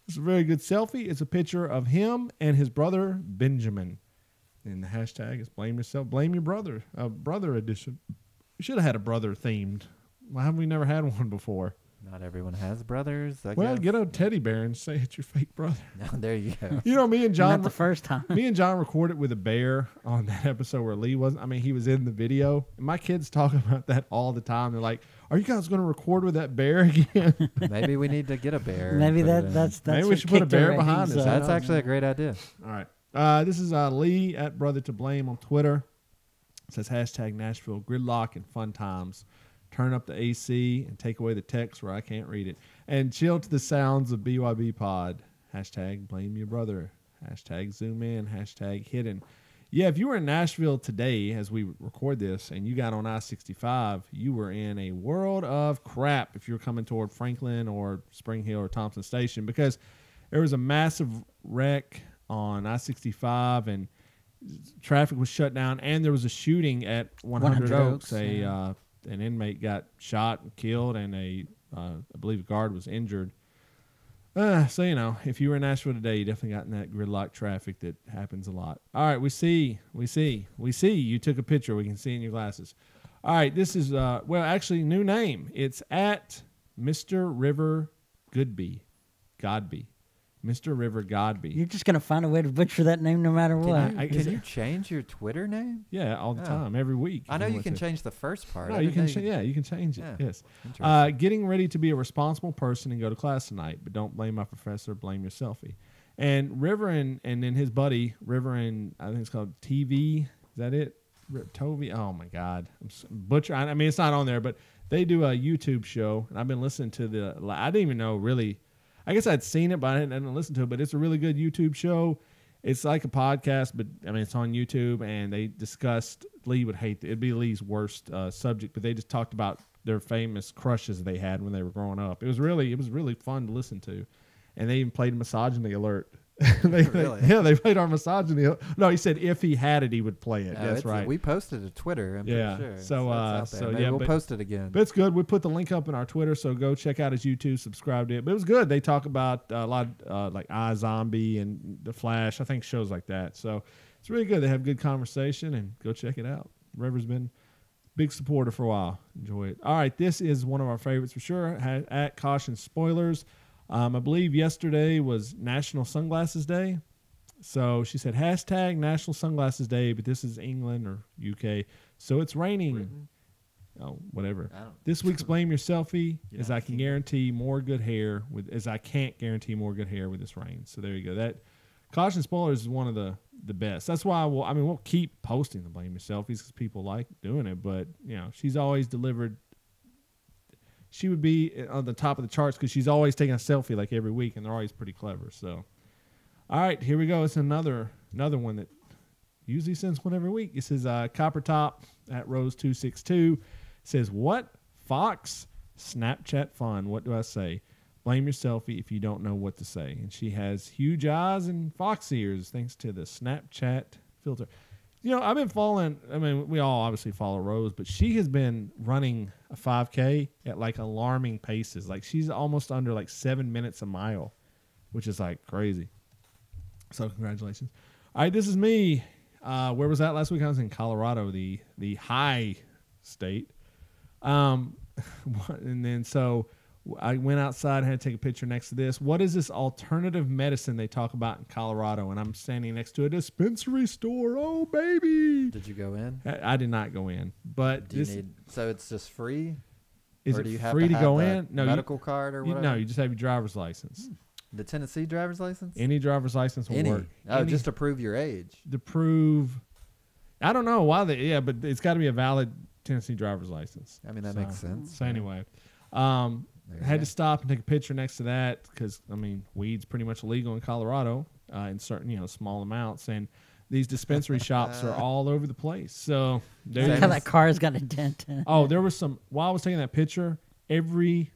Speaker 5: It's a very good selfie. It's a picture of him and his brother, Benjamin. And the hashtag is Blame Yourself, Blame Your Brother, brother edition. We should have had a brother themed. Why have we never had one before?
Speaker 6: Not everyone has brothers. I
Speaker 5: Well,
Speaker 6: guess.
Speaker 5: get a teddy bear and say it's your fake brother.
Speaker 6: No, there you go.
Speaker 5: You know, me and John.
Speaker 7: Not the first time.
Speaker 5: Me and John recorded with a bear on that episode where Lee wasn't. I mean, he was in the video. And my kids talk about that all the time. They're like, "Are you guys going to record with that bear again?"
Speaker 6: Maybe we need to get a bear.
Speaker 7: Maybe that's
Speaker 5: Maybe we should put a bear behind us.
Speaker 6: That's actually a great idea.
Speaker 5: All right. This is Lee at Brother to Blame on Twitter. It says hashtag Nashville gridlock and fun times. Turn up the AC and take away the text where I can't read it. And chill to the sounds of BYB Pod. Hashtag Blame Your Brother. Hashtag Zoom in. Hashtag Hidden. Yeah, if you were in Nashville today as we record this and you got on I-65, you were in a world of crap if you're coming toward Franklin or Spring Hill or Thompson Station, because there was a massive wreck on I-65 and traffic was shut down, and there was a shooting at 100 Oaks. An inmate got shot and killed, and I believe a guard was injured. So, you know, if you were in Nashville today, you definitely got in that gridlock traffic that happens a lot. All right, we see. You took a picture. We can see in your glasses. All right, this is, actually, new name. It's at Mr. River Godby. Mr. River Godby.
Speaker 7: You're just going to find a way to butcher that name no matter what.
Speaker 6: Can you change your Twitter name?
Speaker 5: Yeah, all the time, every week.
Speaker 6: I know you can change the first part.
Speaker 5: No, you can change it. Yeah. Yes. Getting ready to be a responsible person and go to class tonight, but don't blame my professor, blame your selfie. And River and then his buddy, River and I think it's called TV. Is that it? Tovi? Oh, my God. Butcher. I mean, it's not on there, but they do a YouTube show, and I've been listening to I didn't even know really. I guess I'd seen it, but I didn't listen to it. But it's a really good YouTube show. It's like a podcast, but I mean, it's on YouTube, and they discussed. Lee would hate it'd be Lee's worst subject, but they just talked about their famous crushes they had when they were growing up. It was really fun to listen to, and they even played Misogyny Alert.
Speaker 6: Really?
Speaker 5: They played our Misogyny. No, he said if he had it, he would play it. That's right.
Speaker 6: We posted it to Twitter. I'm pretty sure.
Speaker 5: So
Speaker 6: we'll post it again.
Speaker 5: But it's good. We put the link up in our Twitter, so go check out his YouTube, subscribe to it. But it was good. They talk about a lot of like iZombie and The Flash. I think shows like that. So it's really good. They have good conversation, and go check it out. River's been a big supporter for a while. Enjoy it. All right, this is one of our favorites for sure. At Caution Spoilers. I believe yesterday was National Sunglasses Day. So she said, hashtag National Sunglasses Day, but this is England or UK. So it's raining.
Speaker 6: Britain.
Speaker 5: Oh, whatever. This week's Blame Your Selfie is I can guarantee more good hair I can't guarantee more good hair with this rain. So there you go. That Caution Spoilers is one of the best. That's why we'll keep posting the Blame Your Selfies because people like doing it. But, you know, she's always delivered. She would be on the top of the charts because she's always taking a selfie like every week, and they're always pretty clever. So, all right, here we go. It's another one that usually sends one every week. It says Copper Top at Rose262 says, "What Fox Snapchat fun? What do I say? Blame your selfie if you don't know what to say. And she has huge eyes and fox ears thanks to the Snapchat filter. You know, I've been following, I mean, we all obviously follow Rose, but she has been running a 5K at like alarming paces. Like she's almost under like 7 minutes a mile, which is like crazy. So congratulations. All right, this is me. Where was that last week? I was in Colorado, the high state. And then so I went outside and had to take a picture next to this. What is this alternative medicine they talk about in Colorado? And I'm standing next to a dispensary store. Oh, baby.
Speaker 6: Did you go in?
Speaker 5: I did not go in. But
Speaker 6: so it's just free?
Speaker 5: Is
Speaker 6: or
Speaker 5: it
Speaker 6: do you have
Speaker 5: free to
Speaker 6: have
Speaker 5: go in? No,
Speaker 6: medical card or whatever?
Speaker 5: No, you just have your driver's license.
Speaker 6: The Tennessee driver's license?
Speaker 5: Any driver's license will work.
Speaker 6: Oh, just to prove your age.
Speaker 5: To prove, I don't know why but it's got to be a valid Tennessee driver's license.
Speaker 6: I mean, that makes sense.
Speaker 5: So anyway, had to stop and take a picture next to that because, I mean, weed's pretty much illegal in Colorado in certain, small amounts. And these dispensary shops are all over the place. So
Speaker 7: look how that car's got a dent in it.
Speaker 5: Oh, there was some, while I was taking that picture, every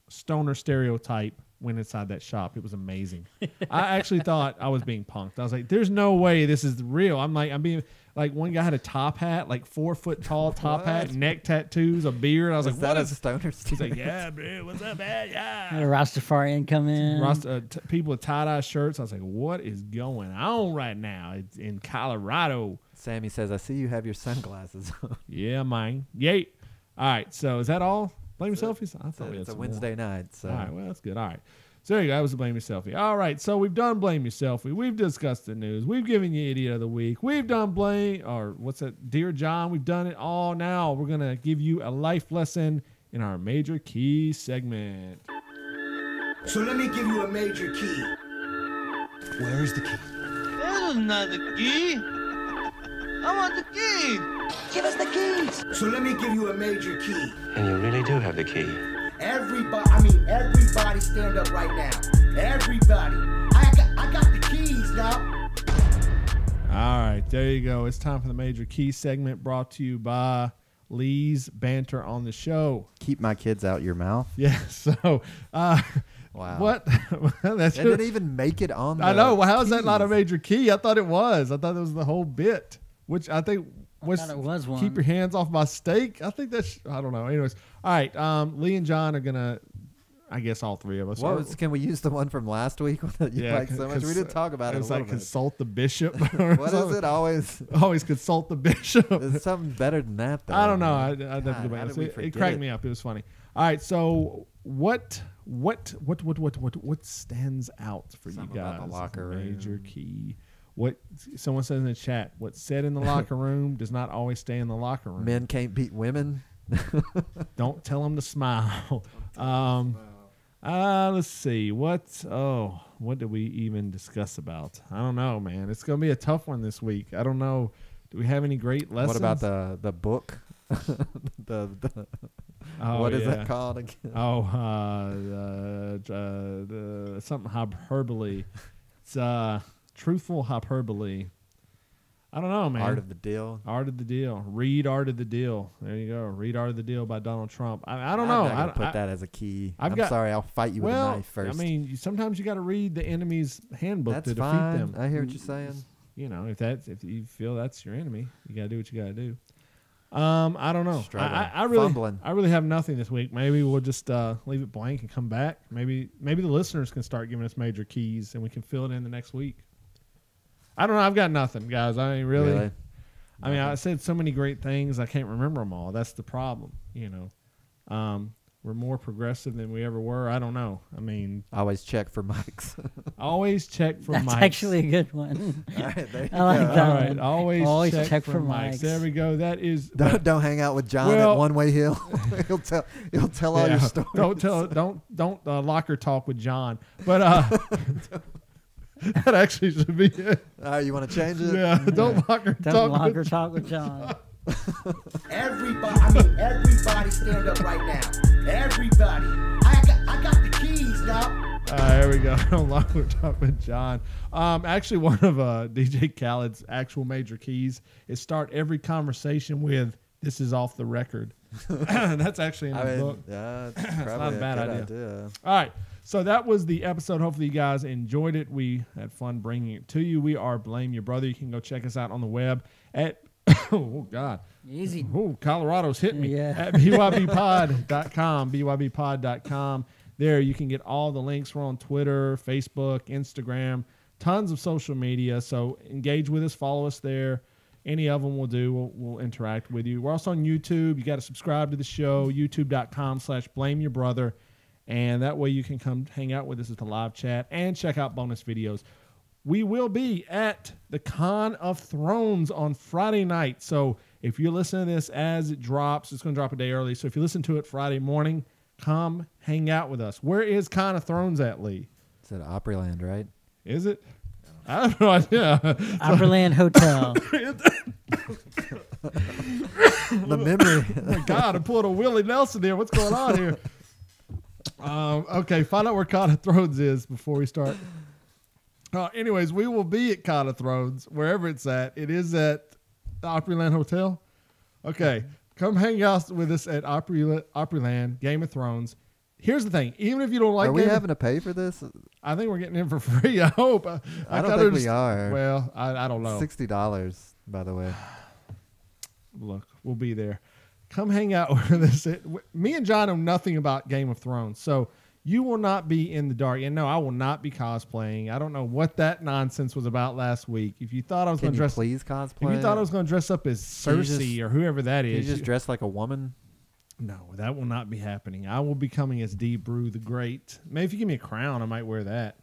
Speaker 5: stoner stereotype went inside that shop. It was amazing. I actually thought I was being punked. I was like, there's no way this is real. I'm being like, one guy had a top hat, like 4 foot tall top hat, neck tattoos, a beard. I was like,
Speaker 6: what is stoner?
Speaker 5: He's like, yeah, bro, what's up, man? Yeah.
Speaker 7: Had a Rastafarian come in.
Speaker 5: People with tie-dye shirts. I was like, what is going on right now? It's in Colorado.
Speaker 6: Sammy says, I see you have your sunglasses on.
Speaker 5: Yeah, man. Yay. All right, so is that all? Blame your selfies? I thought
Speaker 6: it's a Wednesday night. So.
Speaker 5: All right, well, that's good. All right. So there you go. That was the Blame Your Selfie. All right, so we've done Blame Your Selfie. We've discussed the news. We've given you Idiot of the Week. We've done Dear John. We've done it all. Now we're going to give you a life lesson in our Major Key segment.
Speaker 9: So let me give you a major key. Where is the key?
Speaker 11: That is not the key. I want the key.
Speaker 9: Give us the keys. So let me give you a major key.
Speaker 12: And you really do have the key.
Speaker 9: Everybody stand up right now. Everybody. I got the keys now.
Speaker 5: All right, there you go. It's time for the Major Key segment brought to you by Lee's Banter on the Show.
Speaker 6: Keep my kids out your mouth.
Speaker 5: Yeah, so
Speaker 6: wow.
Speaker 5: What?
Speaker 6: It didn't even make it on the
Speaker 5: I know. Well, how is
Speaker 6: keys.
Speaker 5: that not a major key? I thought it was. I thought it was the whole bit, which I think was,
Speaker 7: it was one.
Speaker 5: Keep your hands off my steak. I think that's, I don't know. Anyways, all right. Lee and John are going to, I guess all three of us.
Speaker 6: Can we use the one from last week that you liked so much? We did talk about it a little bit.
Speaker 5: Consult the bishop.
Speaker 6: What is it?
Speaker 5: Always consult the bishop.
Speaker 6: There's something better than that, though.
Speaker 5: I don't know. I'd have to go back. It cracked me up. It was funny. All right. So what stands out for you guys?
Speaker 6: About the locker room.
Speaker 5: Major key. What someone says in the chat, what's said in the locker room does not always stay in the locker room.
Speaker 6: Men can't beat women.
Speaker 5: Don't tell them to smile. Let's see. What did we even discuss about? I don't know, man. It's going to be a tough one this week. I don't know. Do we have any great lessons?
Speaker 6: What about the book? What is that called again?
Speaker 5: Something hyperbole. It's truthful hyperbole. I don't know, man.
Speaker 6: Art of the Deal.
Speaker 5: Art of the Deal. Read Art of the Deal. There you go. Read Art of the Deal by Donald Trump. I don't know.
Speaker 6: I'm not gonna put that as a key. I'm sorry. I'll fight you with a knife first.
Speaker 5: I mean, sometimes you got to read the enemy's handbook to defeat them.
Speaker 6: I hear what you're saying.
Speaker 5: You know, if you feel that's your enemy, you got to do what you got to do. I don't know. I really have nothing this week. Maybe we'll just leave it blank and come back. Maybe the listeners can start giving us major keys and we can fill it in the next week. I don't know. I've got nothing, guys. I mean, really. I mean, I said so many great things. I can't remember them all. That's the problem. You know, we're more progressive than we ever were. I don't know. I mean,
Speaker 6: always check for mics.
Speaker 5: Always check for mics.
Speaker 7: That's actually a good one.
Speaker 6: All right, there you
Speaker 7: I like
Speaker 6: go.
Speaker 7: that.
Speaker 5: All right,
Speaker 7: one.
Speaker 5: always check for mics. There we go. That is.
Speaker 6: Don't hang out with John at One Way Hill. he'll tell all your stories.
Speaker 5: Don't locker talk with John. But that actually should be it.
Speaker 6: You want to change it?
Speaker 5: Yeah. Don't locker
Speaker 7: talk with John.
Speaker 9: Everybody stand up right now. Everybody. I got the keys now.
Speaker 5: There we go. Don't locker talk with John. Actually, one of DJ Khaled's actual major keys is start every conversation with "This is off the record." That's actually in the book.
Speaker 6: Yeah, it's
Speaker 5: not
Speaker 6: probably
Speaker 5: a bad
Speaker 6: good
Speaker 5: idea. All right. So that was the episode. Hopefully you guys enjoyed it. We had fun bringing it to you. We are Blame Your Brother. You can go check us out on the web at oh God,
Speaker 7: easy.
Speaker 5: Oh, Colorado's hitting me.
Speaker 7: Yeah.
Speaker 5: At bybpod.com, bybpod.com. There you can get all the links. We're on Twitter, Facebook, Instagram, tons of social media. So engage with us, follow us there. Any of them will do. We'll interact with you. We're also on YouTube. You got to subscribe to the show, youtube.com/blameyourbrother. And that way you can come hang out with us at the live chat and check out bonus videos. We will be at the Con of Thrones on Friday night. So if you're listening to this as it drops, it's going to drop a day early. So if you listen to it Friday morning, come hang out with us. Where is Con of Thrones at, Lee?
Speaker 6: It's at Opryland, right?
Speaker 5: Is it? I have no idea.
Speaker 7: Opryland Hotel.
Speaker 6: The memory.
Speaker 5: Oh my God, I pulled a Willie Nelson here. What's going on here? Okay, find out where Con of Thrones is before we start. Anyways, we will be at Con of Thrones, wherever it's at. It is at the Opryland Hotel. Okay, come hang out with us at Opryland, Game of Thrones. Here's the thing. Even if you don't like
Speaker 6: Are we having to pay for this?
Speaker 5: I think we're getting in for free, I hope.
Speaker 6: I don't think we are.
Speaker 5: Well, I don't know.
Speaker 6: $60, by the way.
Speaker 5: Look, we'll be there. Come hang out with us. Me and John know nothing about Game of Thrones, so you will not be in the dark. And no, I will not be cosplaying. I don't know what that nonsense was about last week. If you thought I was going to dress,
Speaker 6: please cosplay.
Speaker 5: If you thought I was going to dress up as Cersei or whoever that is,
Speaker 6: can you just dress like a woman?
Speaker 5: No, that will not be happening. I will be coming as D. Brew the Great. Maybe if you give me a crown, I might wear that.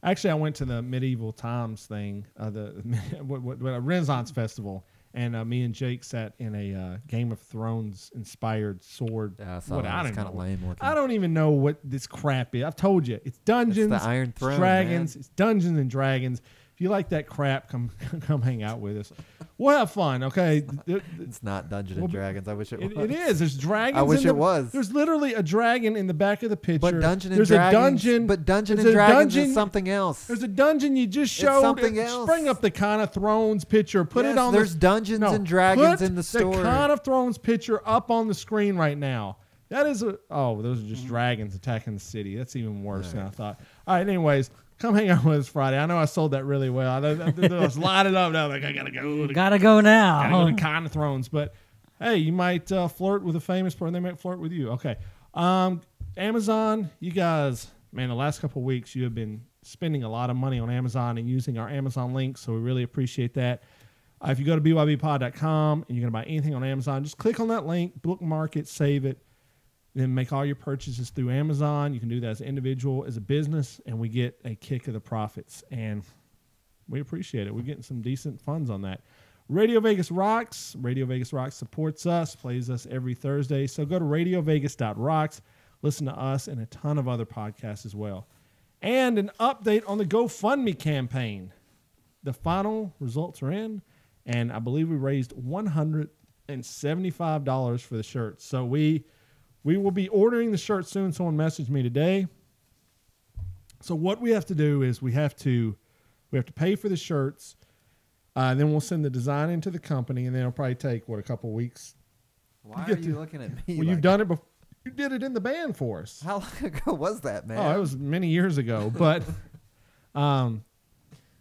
Speaker 5: Actually, I went to the medieval times thing, the Renaissance Festival. And me and Jake sat in a Game of Thrones inspired sword.
Speaker 6: Yeah, I saw that. It's kind of lame looking.
Speaker 5: I don't even know what this crap is. I've told you, it's Dungeons,
Speaker 6: it's the Iron Throne,
Speaker 5: Dragons.
Speaker 6: Man.
Speaker 5: It's Dungeons and Dragons. If you like that crap, come hang out with us. We'll have fun, okay?
Speaker 6: It's not Dungeons and Dragons. I wish it was.
Speaker 5: It is. There's dragons.
Speaker 6: I wish it was.
Speaker 5: There's literally a dragon in the back of the picture.
Speaker 6: But Dungeons and Dragons is something else.
Speaker 5: There's a dungeon you just showed.
Speaker 6: It's something else.
Speaker 5: Bring up the Con of Thrones picture. Put it on.
Speaker 6: There's Dungeons and Dragons in the story.
Speaker 5: The Con of Thrones picture up on the screen right now. That is those are just dragons attacking the city. That's even worse than I thought. All right. Anyways. Come hang out with us Friday. I know I sold that really well. I was lining up now. Like I gotta go.
Speaker 7: Gotta go now.
Speaker 5: Gotta go to Con of Thrones. But hey, you might flirt with a famous person. They might flirt with you. Okay. Amazon, you guys, man, the last couple of weeks you have been spending a lot of money on Amazon and using our Amazon links. So we really appreciate that. If you go to bybpod.com and you're gonna buy anything on Amazon, just click on that link, bookmark it, save it. Then make all your purchases through Amazon. You can do that as an individual, as a business, and we get a kick of the profits. And we appreciate it. We're getting some decent funds on that. Radio Vegas Rocks. Radio Vegas Rocks supports us, plays us every Thursday. So go to radiovegas.rocks. Listen to us and a ton of other podcasts as well. And an update on the GoFundMe campaign. The final results are in, and I believe we raised $175 for the shirts. So we will be ordering the shirt soon. Someone messaged me today. So what we have to do is we have to pay for the shirts. Then we'll send the design into the company, and then it'll probably take, a couple weeks.
Speaker 6: Why are you looking at me?
Speaker 5: Well, you've done it before. You did it in the band for us.
Speaker 6: How long ago was that, man?
Speaker 5: Oh, it was many years ago. But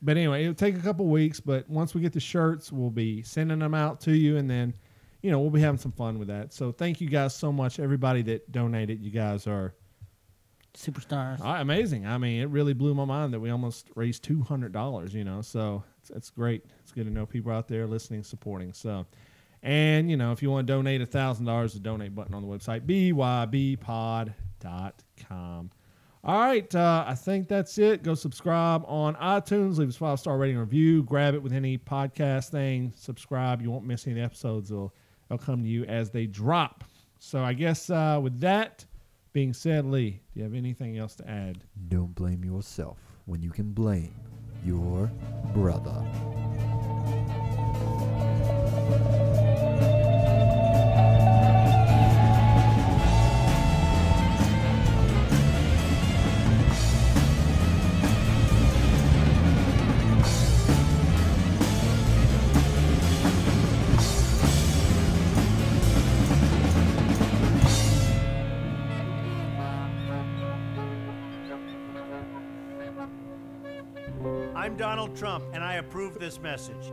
Speaker 5: anyway, it'll take a couple weeks. But once we get the shirts, we'll be sending them out to you, and then we'll be having some fun with that. So thank you guys so much. Everybody that donated, you guys are
Speaker 7: superstars.
Speaker 5: Amazing. I mean, it really blew my mind that we almost raised $200, so it's great. It's good to know people out there listening, supporting. So, and, if you want to donate $1,000, the donate button on the website, bybpod.com. All right. I think that's it. Go subscribe on iTunes. Leave us a 5-star rating and review. Grab it with any podcast thing. Subscribe. You won't miss any of the episodes. They'll come to you as they drop. So I guess with that being said, Lee, do you have anything else to add?
Speaker 6: Don't blame yourself when you can blame your brother.
Speaker 12: I'm Donald Trump, and I approve this message.